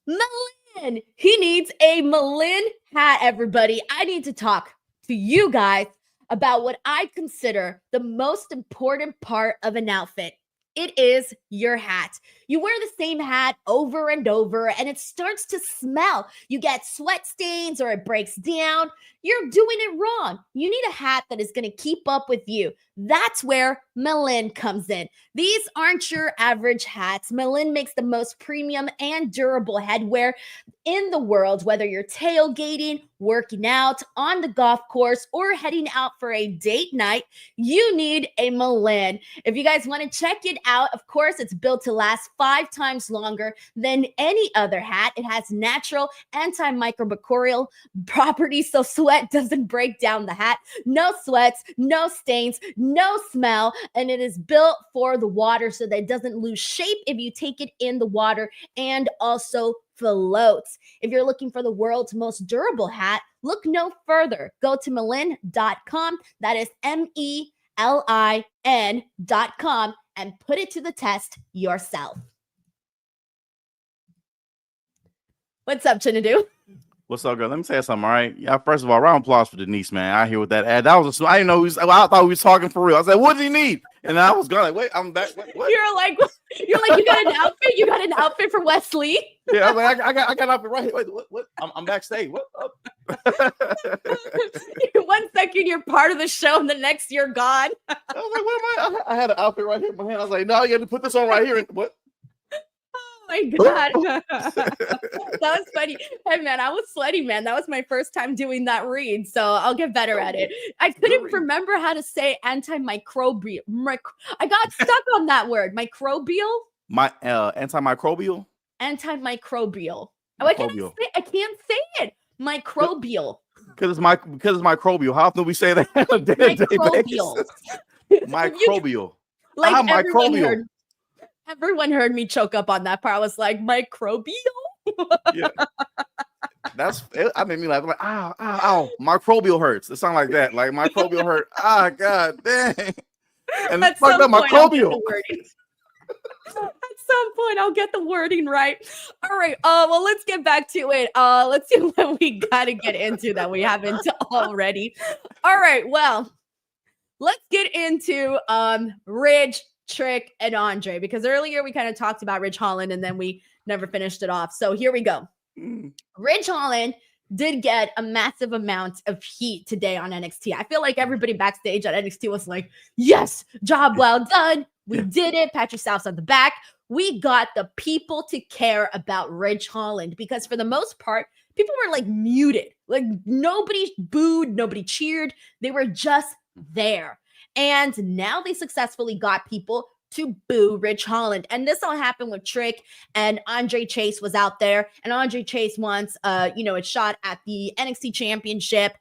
S1: Melin. He needs a Melin hat, everybody. I need to talk to you guys about what I consider the most important part of an outfit. It is your hat. You wear the same hat over and over, and it starts to smell. You get sweat stains or it breaks down. You're doing it wrong. You need a hat that is going to keep up with you. That's where Melin comes in. These aren't your average hats. Melin makes the most premium and durable headwear in the world, whether you're tailgating, working out, on the golf course, or heading out for a date night. You need a Melin. If you guys want to check it out, of course, it's built to last 5 times longer than any other hat. It has natural antimicrobial properties, so sweat doesn't break down the hat. No sweats, no stains, no smell, and it is built for the water so that it doesn't lose shape if you take it in the water, and also floats. If you're looking for the world's most durable hat, look no further. Go to melin.com. That is MELIN.com and put it to the test yourself. What's up, Chinedu?
S2: What's up, girl? Let me say something, all right? Yeah, first of all, round of applause for Denise, man. I hear with that ad. That was I didn't know I thought we was talking for real. I said, what does he need? And I was going like, wait, I'm back. What?
S1: You're like, you got an outfit? You got an outfit for Wesley?
S2: Yeah, I was like, I got an outfit right here. Wait, what? I'm backstage. What? Oh.
S1: 1 second you're part of the show, and the next you're gone.
S2: I was like, what am I? I had an outfit right here in my hand. I was like, no, you have to put this on right here. What?
S1: Oh my God. That was funny. Hey man, I was sweaty, man. That was my first time doing that read, so I'll get better at it. I couldn't remember how to say antimicrobial. I got stuck on that word. Microbial?
S2: Antimicrobial?
S1: Antimicrobial. Oh, I can't say it. Microbial.
S2: Because it's microbial. How often do we say that on a day-to-day basis? Microbial.
S1: Like
S2: microbial.
S1: Everyone heard me choke up on that part. I was like, microbial?
S2: Yeah. I made me laugh. I'm like, ow. Microbial hurts. It sounds like that. Like microbial hurt. God dang. And
S1: at
S2: fucked up microbial.
S1: At some point, I'll get the wording right. All right. Well, let's get back to it. Let's see what we got to get into that we haven't already. All right. Well, let's get into Ridge, Trick, and Andre, because earlier we kind of talked about Ridge Holland and then we never finished it off. So here we go. Ridge Holland did get a massive amount of heat today on NXT. I feel like everybody backstage at NXT was like, yes, job well done. We did it. Pat yourselves on the back. We got the people to care about Ridge Holland because for the most part, people were like muted. Like nobody booed, nobody cheered. They were just there. And now they successfully got people to boo Ridge Holland. And this all happened with Trick and Andre Chase was out there. And Andre Chase wants a shot at the NXT championship.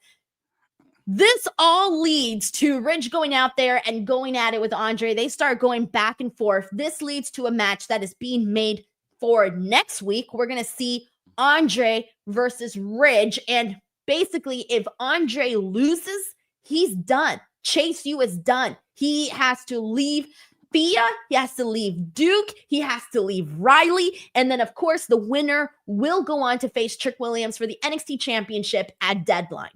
S1: This all leads to Ridge going out there and going at it with Andre. They start going back and forth. This leads to a match that is being made for next week. We're going to see Andre versus Ridge. And basically, if Andre loses, he's done. Chase U is done. He has to leave Thea. He has to leave Duke. He has to leave Riley. And then, of course, the winner will go on to face Trick Williams for the NXT championship at Deadline.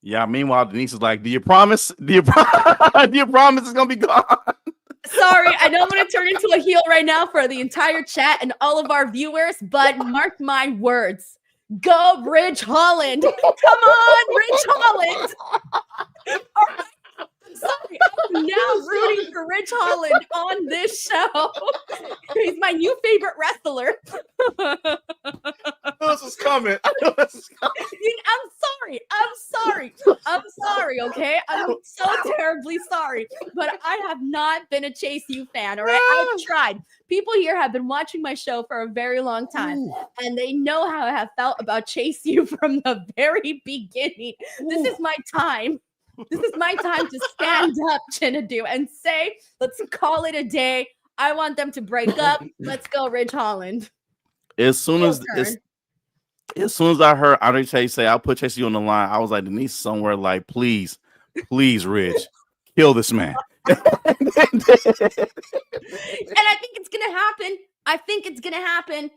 S2: Yeah, meanwhile, Denise is like, do you promise? Do you promise it's going to be gone?
S1: Sorry, I know I'm going to turn into a heel right now for the entire chat and all of our viewers, but mark my words. Go Ridge Holland. Come on, Ridge Holland. All right. Sorry, I'm now rooting for Ridge Holland on this show. He's my new favorite wrestler.
S2: This is coming.
S1: I'm sorry, okay? I'm so terribly sorry, but I have not been a Chase U fan, all right? I've tried. People here have been watching my show for a very long time, and they know how I have felt about Chase U from the very beginning. This is my time. This is my time to stand up, Chinedu, and say, let's call it a day. I want them to break up. Let's go, Ridge Holland.
S2: As soon as I heard Andre Chase say, I'll put Chase U on the line, I was like, Denise, somewhere like, please, Ridge, kill this man.
S1: And I think it's going to happen.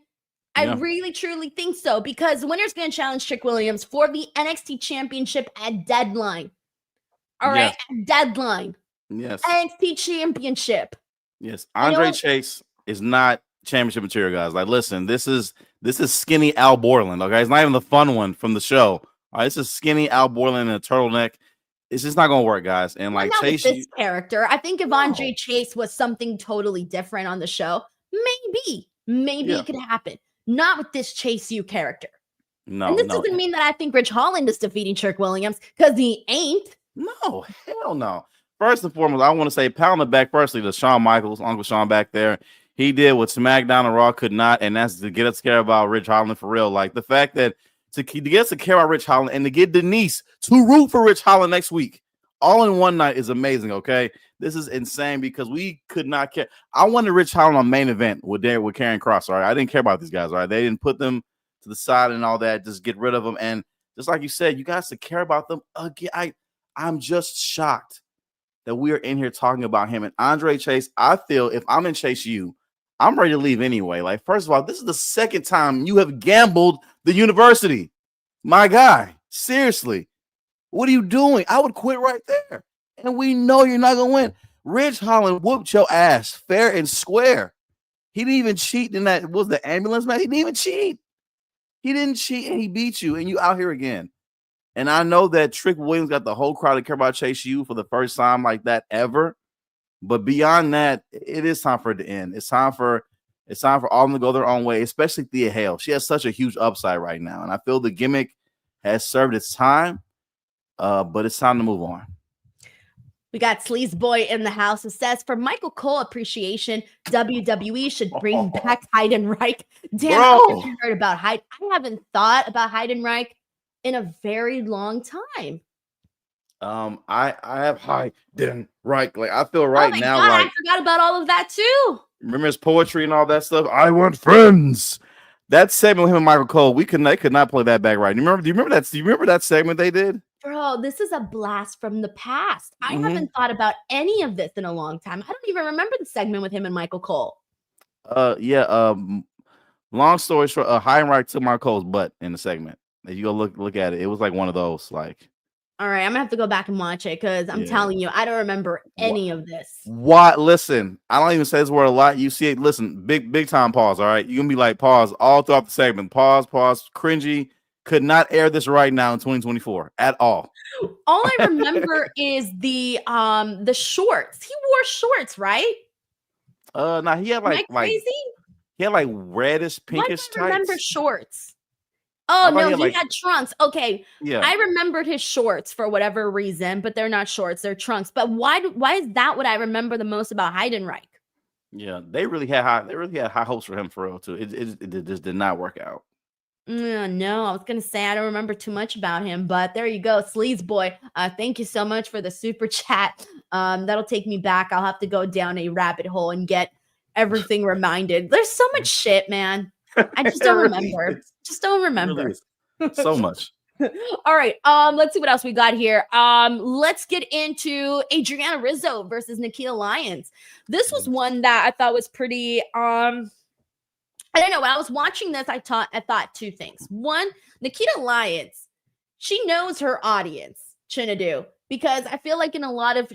S1: I really, truly think so because the winner's going to challenge Trick Williams for the NXT championship at Deadline. All right, Deadline.
S2: Yes.
S1: NXT championship.
S2: Yes. Andre Chase is not championship material, guys. Like, listen, this is skinny Al Borland. Okay, it's not even the fun one from the show. All right, this is skinny Al Borland in a turtleneck. It's just not gonna work, guys. And like Chase,
S1: this character, I think if Andre Chase was something totally different on the show, maybe it could happen. Not with this Chase U character.
S2: No,
S1: and this doesn't mean that I think Ridge Holland is defeating Trick Williams because he ain't.
S2: No, hell no. First and foremost, I want to say pound the back firstly to Shawn Michaels, Uncle Shawn back there. He did what SmackDown and Raw could not, and that's to get us to care about Ridge Holland for real. Like the fact that to get us to care about Ridge Holland and to get Denise to root for Ridge Holland next week, all in one night is amazing. Okay, this is insane because we could not care. I wanted Ridge Holland on main event with Karrion Kross. All right, I didn't care about these guys. All right, they didn't put them to the side and all that. Just get rid of them. And just like you said, you guys to care about them again. I'm just shocked that we are in here talking about him and Andre Chase. I feel if I'm in Chase U, I'm ready to leave anyway. Like, first of all, this is the second time you have gambled the university. My guy, seriously, what are you doing? I would quit right there. And we know you're not going to win. Ridge Holland whooped your ass fair and square. He didn't even cheat in that. Was the ambulance match? He didn't even cheat. He didn't cheat and he beat you and you out here again. And I know that Trick Williams got the whole crowd to care about Chase U for the first time like that ever. But beyond that, it is time for it to end. It's time for all of them to go their own way, especially Thea Hale. She has such a huge upside right now. And I feel the gimmick has served its time, but it's time to move on.
S1: We got Sleaze Boy in the house who says, for Michael Cole appreciation, WWE should bring back Heidenreich. Damn, I haven't heard about I haven't thought about Heidenreich in a very long time.
S2: I have Heidenreich. Like I feel right now,
S1: God,
S2: like
S1: I forgot about all of that too.
S2: Remember his poetry and all that stuff. I want friends. That segment with him and Michael Cole, they could not play that back right. Do you remember that segment they did?
S1: Bro, this is a blast from the past. I haven't thought about any of this in a long time. I don't even remember the segment with him and Michael Cole.
S2: Long story short, Heidenreich took Michael Cole's butt in the segment. If you go look at it, it was like one of those. Like,
S1: all right, I'm gonna have to go back and watch it because I'm telling you, I don't remember any of this.
S2: What? Listen, I don't even say this word a lot. You see it. Listen, big time pause. All right, you're gonna be like pause all throughout the segment. Pause. Cringy. Could not air this right now in 2024 at all.
S1: All I remember is the shorts. He wore shorts, right?
S2: Nah, he had
S1: Am I crazy?
S2: he had like reddish,
S1: Why do
S2: pinkish
S1: I remember
S2: tights.
S1: shorts?
S2: I
S1: Oh
S2: thought
S1: no,
S2: he
S1: he had trunks. Okay,
S2: yeah.
S1: I remembered his shorts for whatever reason, but they're not shorts; they're trunks. But why is that what I remember the most about Heidenreich?
S2: Yeah, they really had high hopes for him for real too. It just did not work out.
S1: No, I was gonna say I don't remember too much about him, but there you go, Sleaze Boy. Thank you so much for the super chat. That'll take me back. I'll have to go down a rabbit hole and get everything reminded. There's so much shit, man. I just don't remember. Just don't remember.
S2: Really so much.
S1: All right. Let's see what else we got here. Let's get into Adriana Rizzo versus Nikkita Lyons. This was one that I thought was pretty I don't know. When I was watching this, I thought two things. One, Nikkita Lyons, she knows her audience, Chinedu, because I feel like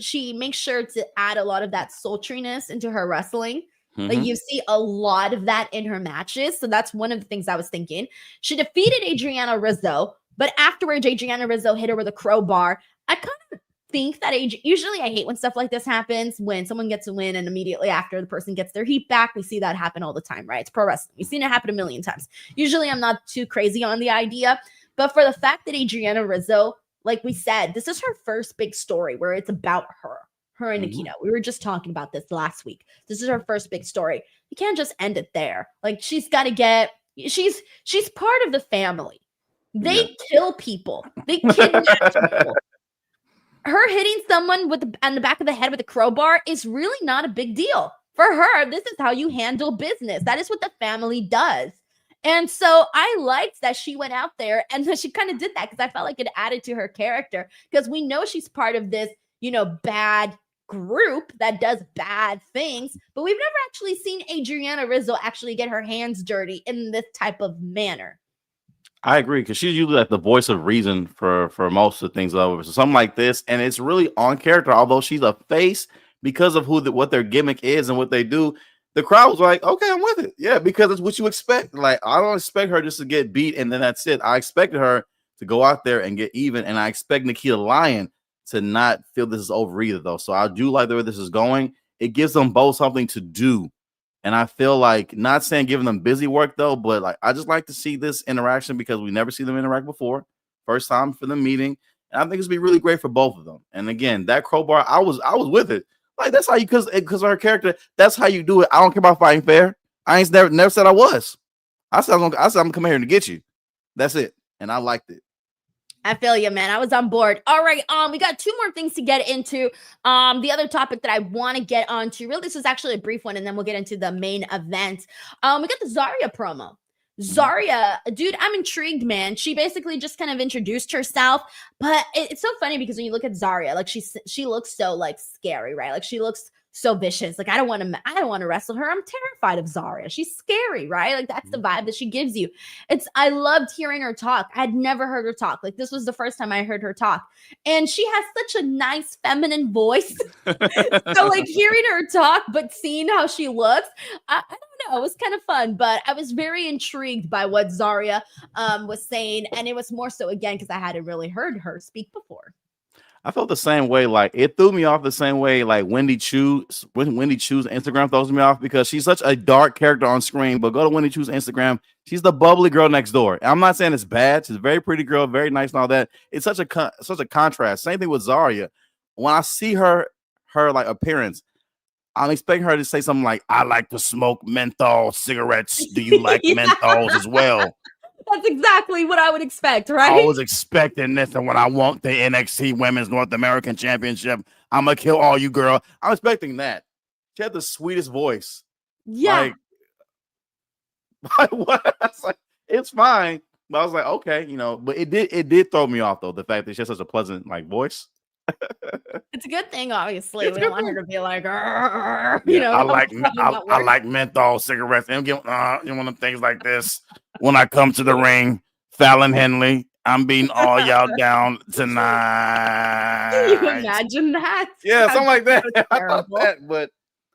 S1: she makes sure to add a lot of that sultriness into her wrestling. Like you see a lot of that in her matches. So that's one of the things I was thinking. She defeated Adriana Rizzo, but afterwards, Adriana Rizzo hit her with a crowbar. I kind of think that usually I hate when stuff like this happens, when someone gets a win and immediately after the person gets their heat back. We see that happen all the time, right? It's pro wrestling. We've seen it happen a million times. Usually I'm not too crazy on the idea, but for the fact that Adriana Rizzo, like we said, this is her first big story where it's about her and Nikkita. We were just talking about this last week. This is her first big story. You can't just end it there. Like she's got to she's part of the family. They kill people. They kidnap people. Her hitting someone on the back of the head with a crowbar is really not a big deal. For her, this is how you handle business. That is what the family does. And so I liked that she went out there and that she kind of did that because I felt like it added to her character because we know she's part of this, bad group that does bad things, but we've never actually seen Adriana Rizzo actually get her hands dirty in this type of manner.
S2: I agree because she's usually like the voice of reason for most of the things over. So something like this, and it's really on character. Although she's a face because of what their gimmick is and what they do, the crowd was like, "Okay, I'm with it." Yeah, because it's what you expect. Like I don't expect her just to get beat and then that's it. I expected her to go out there and get even, and I expect Nikkita Lyons to not feel this is over either, though. So I do like the way this is going. It gives them both something to do. And I feel like, not saying giving them busy work though, but like I just like to see this interaction because we never see them interact before. First time for the meeting. And I think it's be really great for both of them. And again, that crowbar, I was with it. Like that's how you because of her character, that's how you do it. I don't care about fighting fair. I ain't never said I was. I said I'm coming here to get you. That's it. And I liked it.
S1: I feel you, man. I was on board. All right. We got two more things to get into. The other topic that I want to get onto, really, this is actually a brief one, and then we'll get into the main event. We got the Zarya promo. Zarya, dude, I'm intrigued, man. She basically just kind of introduced herself, but it's so funny because when you look at Zarya, like she looks so like scary, right? Like she looks so vicious. Like I don't want to wrestle her. I'm terrified of Zarya. She's scary, right? Like that's the vibe that she gives you. I loved hearing her talk. I'd never heard her talk. Like this was the first time I heard her talk. And she has such a nice feminine voice. So like hearing her talk, but seeing how she looks, I don't know. It was kind of fun, but I was very intrigued by what Zarya was saying. And it was more so again, because I hadn't really heard her speak before.
S2: I felt the same way. Like it threw me off the same way. Like Wendy Chu's Instagram throws me off because she's such a dark character on screen. But go to Wendy Chu's Instagram. She's the bubbly girl next door. And I'm not saying it's bad. She's a very pretty girl, very nice and all that. It's such a contrast. Same thing with Zarya. When I see her like appearance, I'm expecting her to say something like, "I like to smoke menthol cigarettes. Do you like menthols as well?"
S1: That's exactly what I would expect, right?
S2: I was expecting this, and when I want the NXT Women's North American Championship, I'm gonna kill all you, girl. I'm expecting that. She had the sweetest voice.
S1: Yeah.
S2: Like, what? I was like, it's fine. But I was like, okay, but it did throw me off though, the fact that she has such a pleasant voice.
S1: It's a good thing, obviously. We don't want her to be like,
S2: I like menthol cigarettes. And get one of things like this. When I come to the ring, Fallon, Henley, I'm beating all y'all down tonight.
S1: Can you imagine that?
S2: Yeah, something like that. I thought that, but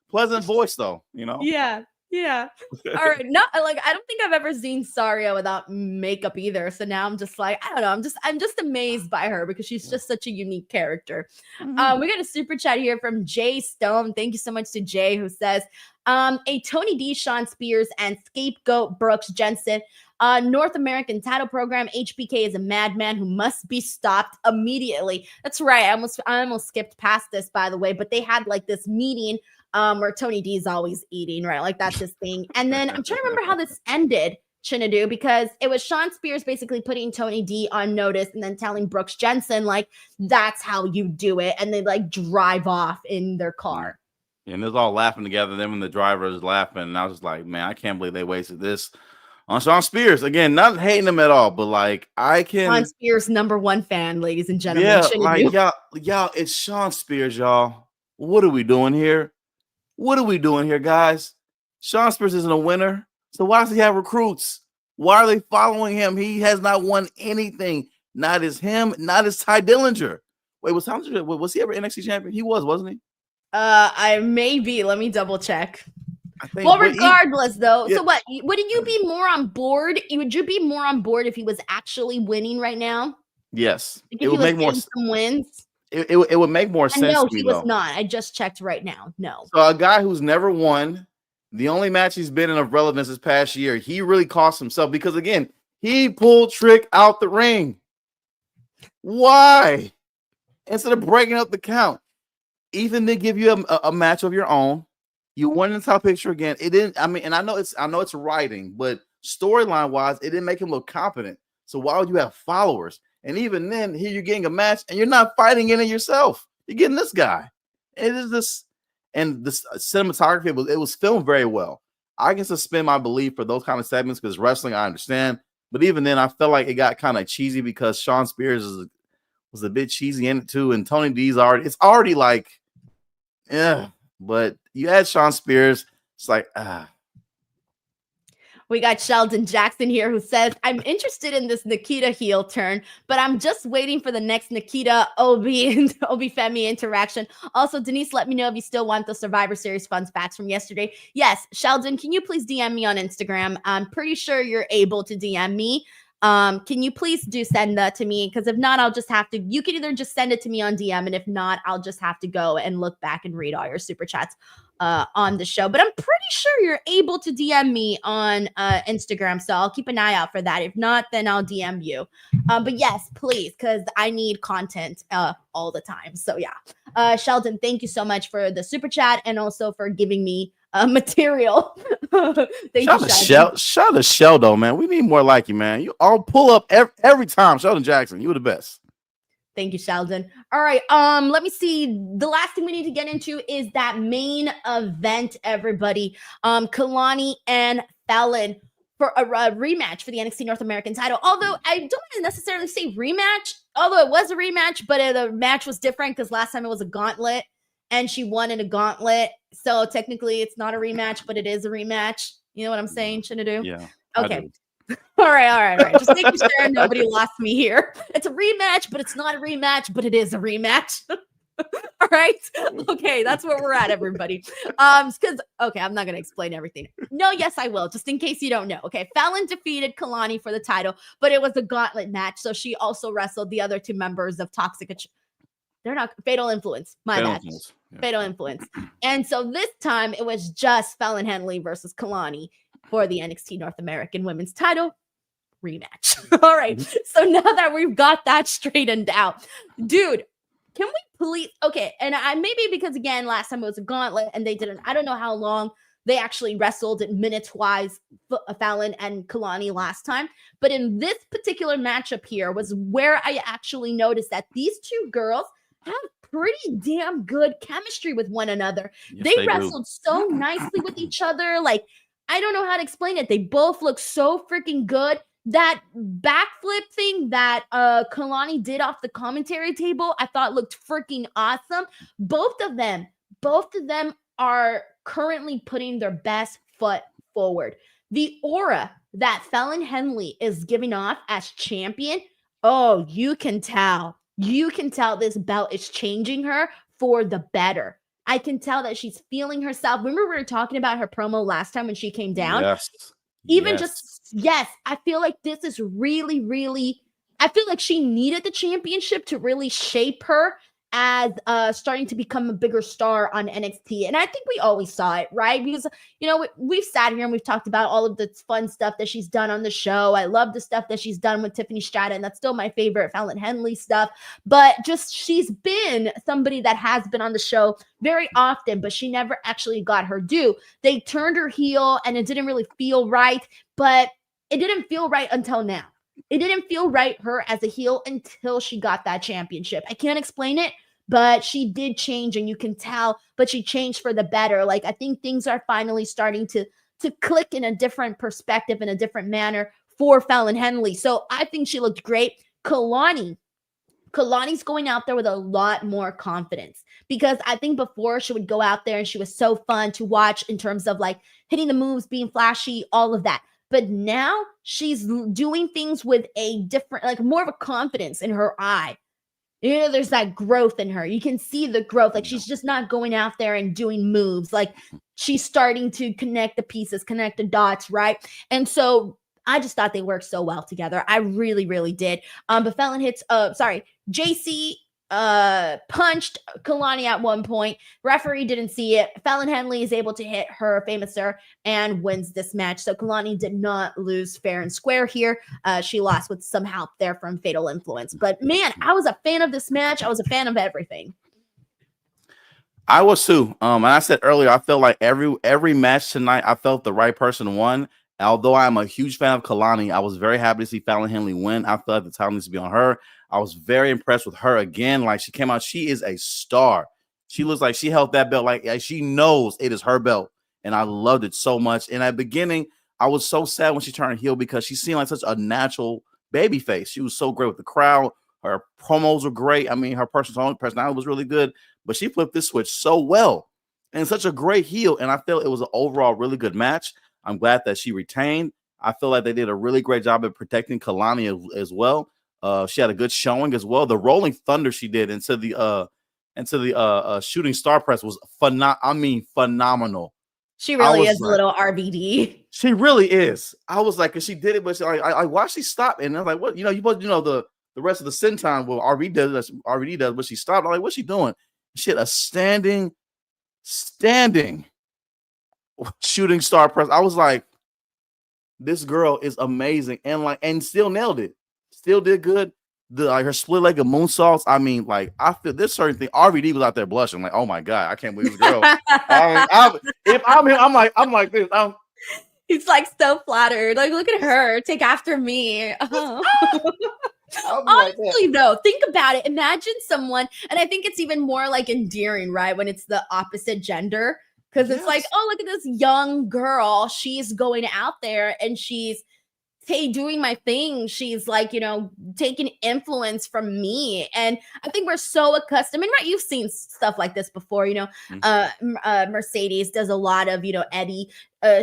S2: pleasant voice though,
S1: Yeah. Yeah. All right. No, like I don't think I've ever seen Saria without makeup either. So now I'm just like, I don't know. I'm just amazed by her because she's just such a unique character. We got a super chat here from Jay Stone. Thank you so much to Jay, who says, a Tony D, Sean Spears, and scapegoat Brooks Jensen. North American title program. HBK is a madman who must be stopped immediately. That's right. I almost skipped past this, by the way, but they had like this meeting where Tony D is always eating, right? Like that's his thing. And then I'm trying to remember how this ended, Chinedu, because it was Sean Spears basically putting Tony D on notice and then telling Brooks Jensen, like, that's how you do it. And they like drive off in their car.
S2: And they're all laughing together. Then when the driver is laughing, and I was like, man, I can't believe they wasted this on Sean Spears. Again, not hating him at all, but like I can.
S1: Sean Spears, #1 fan, ladies and gentlemen.
S2: Yeah, like y'all, it's Sean Spears, y'all. What are we doing here? What are we doing here, guys? Sean Spears isn't a winner. So why does he have recruits? Why are they following him? He has not won anything. Not as him, not as Ty Dillinger. Wait, was he ever NXT champion? He was, wasn't he?
S1: I may be. Let me double check.
S2: Think,
S1: well, regardless, though.
S2: Yeah.
S1: So what? Wouldn't you be more on board? Would you be more on board if he was actually winning right now?
S2: Yes.
S1: Like it would make more some wins.
S2: It would make more sense.
S1: No, he was not. I just checked right now. No.
S2: So a guy who's never won, the only match he's been in of relevance this past year, he really cost himself because again, he pulled Trick out the ring. Why? Instead of breaking up the count, Ethan did give you a match of your own. You won in the top picture again. It didn't. I mean, and I know it's writing, but storyline wise, it didn't make him look competent. So why would you have followers? And even then, here you're getting a match, and you're not fighting in it yourself. You're getting this guy. It is this, and this cinematography. It was filmed very well. I can suspend my belief for those kind of segments because wrestling, I understand. But even then, I felt like it got kind of cheesy because Sean Spears was a bit cheesy in it too, and Tony D's it's already like, yeah. But you add Sean Spears, it's like,
S1: We got Sheldon Jackson here who says, I'm interested in this Nikkita heel turn, but I'm just waiting for the next Nikkita Obi and Obi Femi interaction. Also, Denise, let me know if you still want the Survivor Series fun facts from yesterday. Yes, Sheldon, can you please DM me on Instagram? I'm pretty sure you're able to DM me. Can you please send that to me? Because if not, I'll just have to, you can either just send it to me on DM, and if not, I'll just have to go and look back and read all your super chats on the show. But I'm pretty sure you're able to DM me on Instagram, so I'll keep an eye out for that. If not, then I'll DM you. But yes, please, because I need content all the time. So yeah, Sheldon, thank you so much for the super chat and also for giving me material.
S2: Shout to Sheldon, man. We need more like you, man. You all pull up every time. Sheldon Jackson, you were the best.
S1: Thank you, Sheldon. All right. Let me see. The last thing we need to get into is that main event, everybody. Kelani and Fallon for a rematch for the NXT North American title. Although I don't necessarily say rematch, although it was a rematch, but the match was different because last time it was a gauntlet and she won in a gauntlet. So technically it's not a rematch, but it is a rematch. You know what I'm saying, Chinedu?
S2: Yeah.
S1: Okay. All right. Just making sure nobody lost me here. It's a rematch, but it's not a rematch, but it is a rematch. All right. Okay, that's where we're at, everybody. Because I'm not gonna explain everything. No, yes, I will, just in case you don't know. Okay, Fallon defeated Kelani for the title, but it was a gauntlet match. So she also wrestled the other two members of Toxic. They're not Fatal Influence. Bad. Yeah. Fatal Influence. And so this time it was just Fallon Henley versus Kelani for the NXT North American Women's Title rematch. All right. So now that we've got that straightened out, dude, can we please? Okay. And maybe because again, last time it was a gauntlet and they didn't, I don't know how long they actually wrestled minutes wise, Fallon and Kelani last time. But in this particular matchup here was where I actually noticed that these two girls have pretty damn good chemistry with one another. Yes, they wrestled so nicely with each other. Like, I don't know how to explain it. They both look so freaking good. That backflip thing that Kelani did off the commentary table, I thought looked freaking awesome. Both of them are currently putting their best foot forward. The aura that Fallon Henley is giving off as champion, oh, you can tell. You can tell this belt is changing her for the better. I can tell that she's feeling herself. Remember we were talking about her promo last time when she came down?
S2: Yes.
S1: Even just, yes, I feel like this is really, really, I feel like she needed the championship to really shape her as starting to become a bigger star on NXT. And I think we always saw it, right? Because, you know, we've sat here and we've talked about all of the fun stuff that she's done on the show. I love the stuff that she's done with Tiffany Stratton. That's still my favorite Fallon Henley stuff. But just she's been somebody that has been on the show very often, but she never actually got her due. They turned her heel and it didn't really feel right, but it didn't feel right until now. It didn't feel right, her as a heel, until she got that championship. I can't explain it, but she did change, and you can tell, but she changed for the better. Like, I think things are finally starting to click in a different perspective, in a different manner for Fallon Henley. So I think she looked great. Kelani's going out there with a lot more confidence, because I think before she would go out there and she was so fun to watch in terms of like hitting the moves, being flashy, all of that. But now she's doing things with a different, like more of a confidence in her eye. You know, there's that growth in her. You can see the growth. Like, she's just not going out there and doing moves. Like, she's starting to connect the pieces, connect the dots, right? And so I just thought they worked so well together. I really, really did. But Fallon hits, JC punched Kelani at one point. Referee didn't see it. Fallon Henley is able to hit her famouser and wins this match. So Kelani did not lose fair and square here. She lost with some help there from Fatal Influence. But man, I was a fan of this match. I was a fan of everything.
S2: I was too. And I said earlier, I felt like every match tonight, I felt the right person won. Although I'm a huge fan of Kelani, I was very happy to see Fallon Henley win. I felt like the title needs to be on her. I was very impressed with her again. Like, she came out, she is a star. She looks like she held that belt like she knows it is her belt. And I loved it so much. And at the beginning, I was so sad when she turned heel, because she seemed like such a natural baby face. She was so great with the crowd. Her promos were great. I mean, her personality was really good. But she flipped this switch so well. And such a great heel. And I felt it was an overall really good match. I'm glad that she retained. I feel like they did a really great job of protecting Kelani as well. She had a good showing as well. The Rolling Thunder she did into the shooting star press was phenomenal.
S1: She really is a little RVD.
S2: She really is. I was like, because she did it, but I watched she stop, and I was like, what? You know, the rest of the senton, well, RVD does, but she stopped. I'm like, what's she doing? She had a standing shooting star press. I was like, this girl is amazing, and still nailed it. Still did good. Her split leg of moonsaults. I mean, like, I feel this certain thing. RVD was out there blushing, like, oh my god, I can't believe this girl. If I'm him, I'm like this.
S1: He's like so flattered. Like, look at her. Take after me. Honestly, though, think about it. Imagine someone, and I think it's even more like endearing, right? When it's the opposite gender. Because it's like, oh, look at this young girl. She's going out there and she's doing my thing. She's like, you know, taking influence from me. And I think we're so accustomed. And right, you've seen stuff like this before, you know. Mercedes does a lot of, you know, Eddie.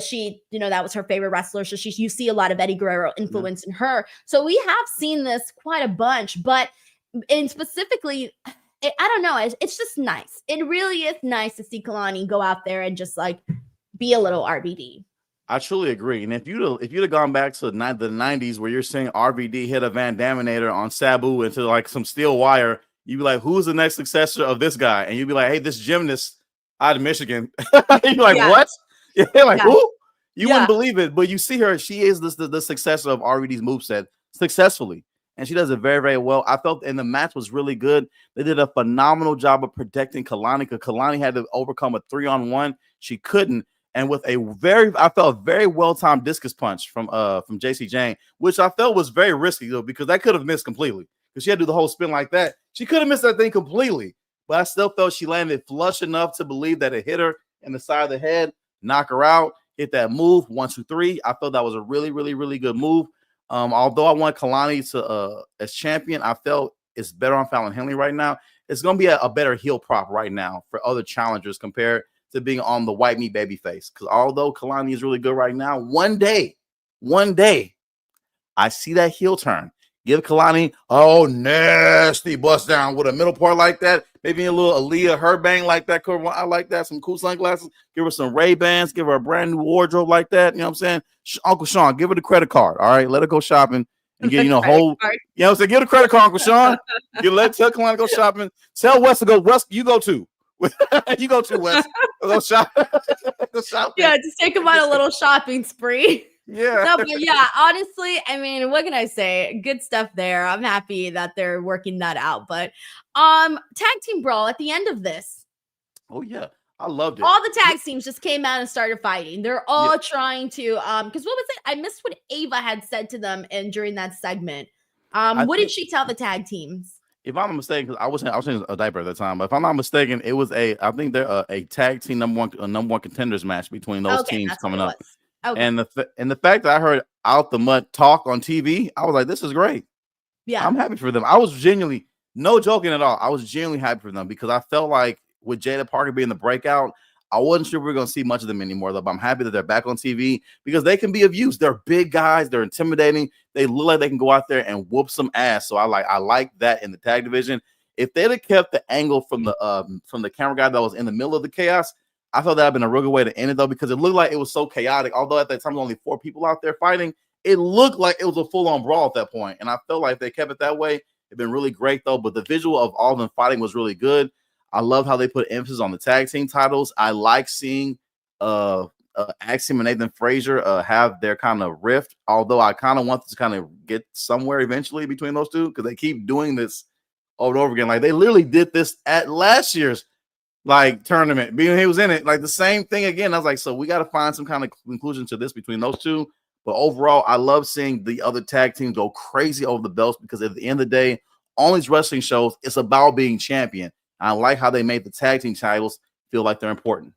S1: She, you know, that was her favorite wrestler. So you see a lot of Eddie Guerrero influence in her. So we have seen this quite a bunch. But specifically, I don't know. It's just nice. It really is nice to see Kelani go out there and just like be a little RVD.
S2: I truly agree. And if you'd have gone back to the 90s where you're seeing RVD hit a Van Daminator on Sabu into like some steel wire, you'd be like, who's the next successor of this guy? And you'd be like, hey, this gymnast out of Michigan. You're like, what? Yeah, like, who? You wouldn't believe it. But you see her, she is the successor of RVD's moveset successfully. And she does it very, very well. I felt, and the match was really good. They did a phenomenal job of protecting Kelani, because Kelani had to overcome a 3-on-1. She couldn't. And with I felt very well-timed discus punch from JC Jane, which I felt was very risky, though, because that could have missed completely. Because she had to do the whole spin like that. She could have missed that thing completely. But I still felt she landed flush enough to believe that it hit her in the side of the head, knock her out, hit that move, 1, 2, 3. I felt that was a really, really, really good move. Although I want Kelani to as champion, I felt it's better on Fallon Henley right now. It's going to be a better heel prop right now for other challengers compared to being on the white meat baby face. Because although Kelani is really good right now, one day, I see that heel turn. Give Kelani nasty bust down with a middle part like that. Maybe a little Aaliyah Herbang like that. I like that. Some cool sunglasses. Give her some Ray-Bans. Give her a brand new wardrobe like that. You know what I'm saying? Uncle Sean, give her the credit card. All right, let her go shopping and get whole.
S1: Card.
S2: You know what I'm saying? Give the credit card, Uncle Sean. Tell Kelani go shopping. Tell Wes to go. Wes, you go too. You go too, Wes. Go shop. Go shopping.
S1: Yeah, just take him on a little shopping spree.
S2: Yeah.
S1: No, but yeah, honestly, I mean, what can I say? Good stuff there. I'm happy that they're working that out. But tag team brawl at the end of this.
S2: Oh yeah. I loved it.
S1: All the tag teams just came out and started fighting. They're all trying to because what was it? I missed what Ava had said to them during that segment. What did she tell the tag teams?
S2: If I'm not mistaken, because I was in a diaper at the time, but if I'm not mistaken, it was I think they're a tag team number one contenders match between those teams coming up. Okay. And the fact that I heard Out the Mud talk on TV, I was like, this is great. Yeah, I'm happy for them. I was genuinely, no joking at all, I was genuinely happy for them because I felt like with Jada Parker being the breakout, I wasn't sure we were going to see much of them anymore. Though, but I'm happy that they're back on TV because they can be of use. They're big guys. They're intimidating. They look like they can go out there and whoop some ass. So I like that in the tag division. If they'd have kept the angle from the camera guy that was in the middle of the chaos, I thought that would have been a real good way to end it, though, because it looked like it was so chaotic. Although at that time, there were only 4 people out there fighting, it looked like it was a full-on brawl at that point. And I felt like they kept it that way. It'd been really great, though. But the visual of all of them fighting was really good. I love how they put emphasis on the tag team titles. I like seeing Axiom and Nathan Frazer have their kind of rift, although I kind of want this to kind of get somewhere eventually between those two because they keep doing this over and over again. Like they literally did this at last year's tournament, being he was in it, like the same thing again. I was like, so we got to find some kind of conclusion to this between those two. But overall, I love seeing the other tag teams go crazy over the belts because at the end of the day, on these wrestling shows, it's about being champion. I like how they made the tag team titles feel like they're important.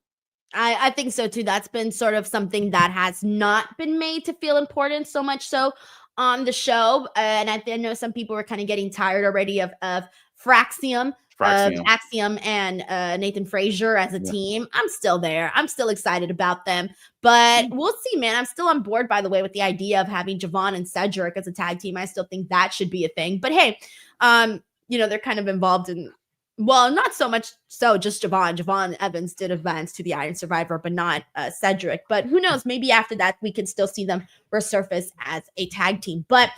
S1: I think so too. That's been sort of something that has not been made to feel important so much so on the show. And I know some people were kind of getting tired already of Axiom and Nathan Frazer as a team. I'm still there. I'm still excited about them. But we'll see, man. I'm still on board, by the way, with the idea of having Javon and Cedric as a tag team. I still think that should be a thing. But hey, they're kind of involved in, well, not so much so just Javon. Javon Evans did advance to the Iron Survivor, but not Cedric. But who knows? Maybe after that, we can still see them resurface as a tag team. But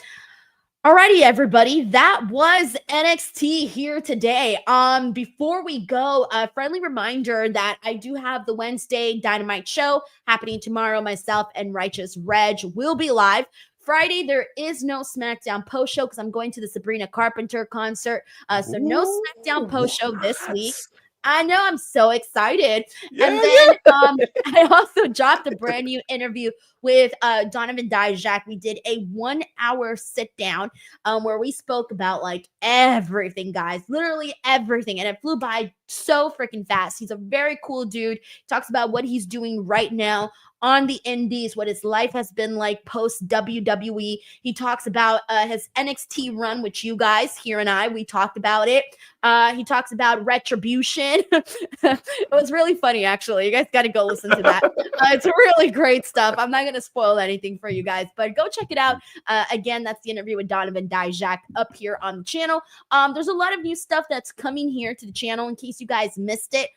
S1: alrighty, everybody, that was NXT here today. Before we go, a friendly reminder that I do have the Wednesday Dynamite show happening tomorrow. Myself and Righteous Reg will be live. Friday, there is no SmackDown post show because I'm going to the Sabrina Carpenter concert. So no SmackDown post show this week. I know, I'm so excited. Yeah, and then I also dropped a brand new interview with Donovan Dijak. We did a 1-hour sit down where we spoke about everything, guys, literally everything. And it flew by so freaking fast. He's a very cool dude. He talks about what he's doing right now on the indies, what his life has been like post WWE. He talks about his NXT run, which you guys here and we talked about it. He talks about Retribution. It was really funny, actually. You guys got to go listen to that. It's really great stuff. I'm not going to spoil anything for you guys, but go check it out. Again, that's the interview with Donovan Dijak up here on the channel. There's a lot of new stuff that's coming here to the channel in case you guys missed it.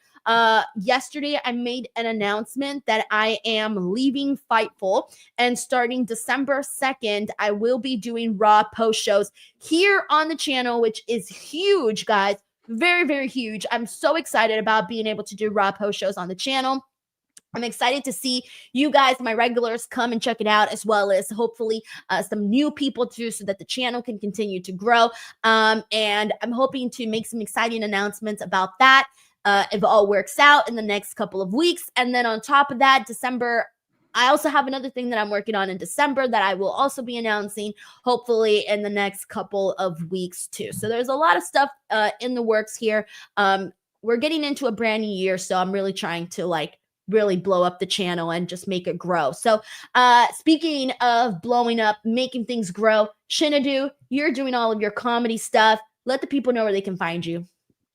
S1: Yesterday, I made an announcement that I am leaving Fightful, and starting December 2nd, I will be doing Raw post shows here on the channel, which is huge, guys. Very, very huge. I'm so excited about being able to do Raw post shows on the channel. I'm excited to see you guys, my regulars, come and check it out, as well as hopefully some new people too, so that the channel can continue to grow. And I'm hoping to make some exciting announcements about that if it all works out in the next couple of weeks. And then on top of that, December, I also have another thing that I'm working on in December that I will also be announcing hopefully in the next couple of weeks too. So there's a lot of stuff in the works here. We're getting into a brand new year, so I'm really trying to really blow up the channel and just make it grow. So speaking of blowing up, making things grow, Chinedu, you're doing all of your comedy stuff. Let the people know where they can find you.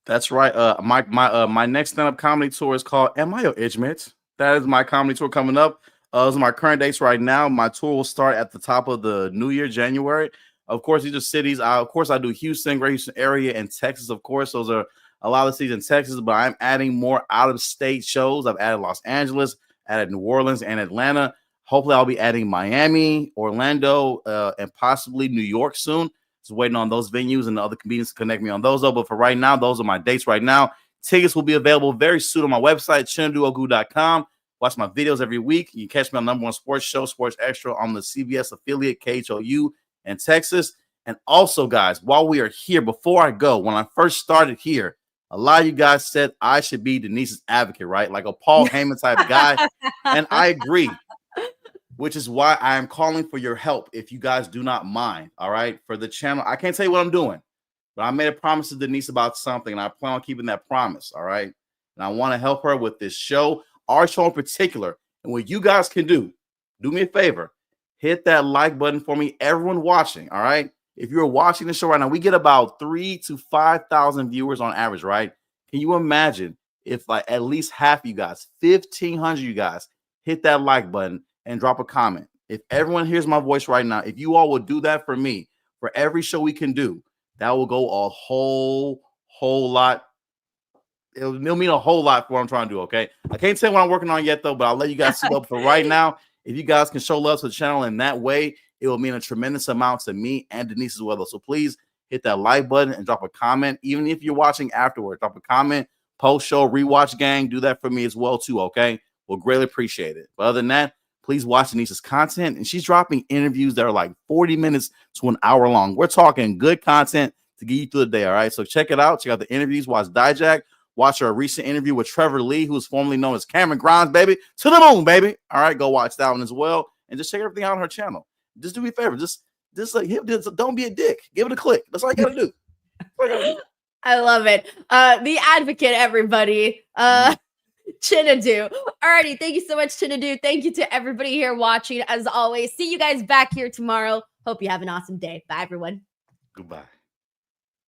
S2: That's right. My next stand-up comedy tour is called Am I Your Edgemate? That is my comedy tour coming up. Those are my current dates right now. My tour will start at the top of the new year, January. Of course, these are cities. Of course, I do Houston, Greater Houston area, and Texas. Of course, those are a lot of cities in Texas, but I'm adding more out-of-state shows. I've added Los Angeles, added New Orleans, and Atlanta. Hopefully, I'll be adding Miami, Orlando, and possibly New York soon. Just waiting on those venues and the other comedians to connect me on those, though. But for right now, those are my dates right now. Tickets will be available very soon on my website, ChineduOgu.com. Watch my videos every week. You can catch me on #1 sports show, Sports Extra, on the CBS affiliate, KHOU in Texas. And also, guys, while we are here, before I go, when I first started here, a lot of you guys said I should be Denise's advocate, right? Like a Paul Heyman type guy. And I agree, which is why I am calling for your help, if you guys do not mind, all right? For the channel, I can't tell you what I'm doing, but I made a promise to Denise about something, and I plan on keeping that promise, all right? And I want to help her with this show, our show in particular. And what you guys can do me a favor, hit that like button for me, everyone watching, all right? If you're watching the show right now, we get about 3,000 to 5,000 viewers on average, right? Can you imagine if like at least half you guys, 1,500 you guys, hit that like button and drop a comment? If everyone hears my voice right now, if you all will do that for me, for every show we can do, that will go a whole lot. It'll mean a whole lot for what I'm trying to do, okay? I can't say what I'm working on yet, though, but I'll let you guys see up for right now. If you guys can show love to the channel in that way, it will mean a tremendous amount to me and Denise as well. So please hit that like button and drop a comment. Even if you're watching afterward, drop a comment, post show, rewatch gang. Do that for me as well, too, okay? We'll greatly appreciate it. But other than that, please watch Denise's content. And she's dropping interviews that are like 40 minutes to an hour long. We're talking good content to get you through the day, all right? So check it out. Check out the interviews. Watch Dijak. Watch our recent interview with Trevor Lee, who's formerly known as Cameron Grimes, baby. To the moon, baby. All right, go watch that one as well. And just check everything out on her channel. Just do me a favor. Just don't be a dick. Give it a click. That's all you got to do.
S1: I love it. The advocate, everybody. Chinedu. Alrighty, thank you so much, Chinedu. Thank you to everybody here watching. As always, see you guys back here tomorrow. Hope you have an awesome day. Bye, everyone.
S2: Goodbye.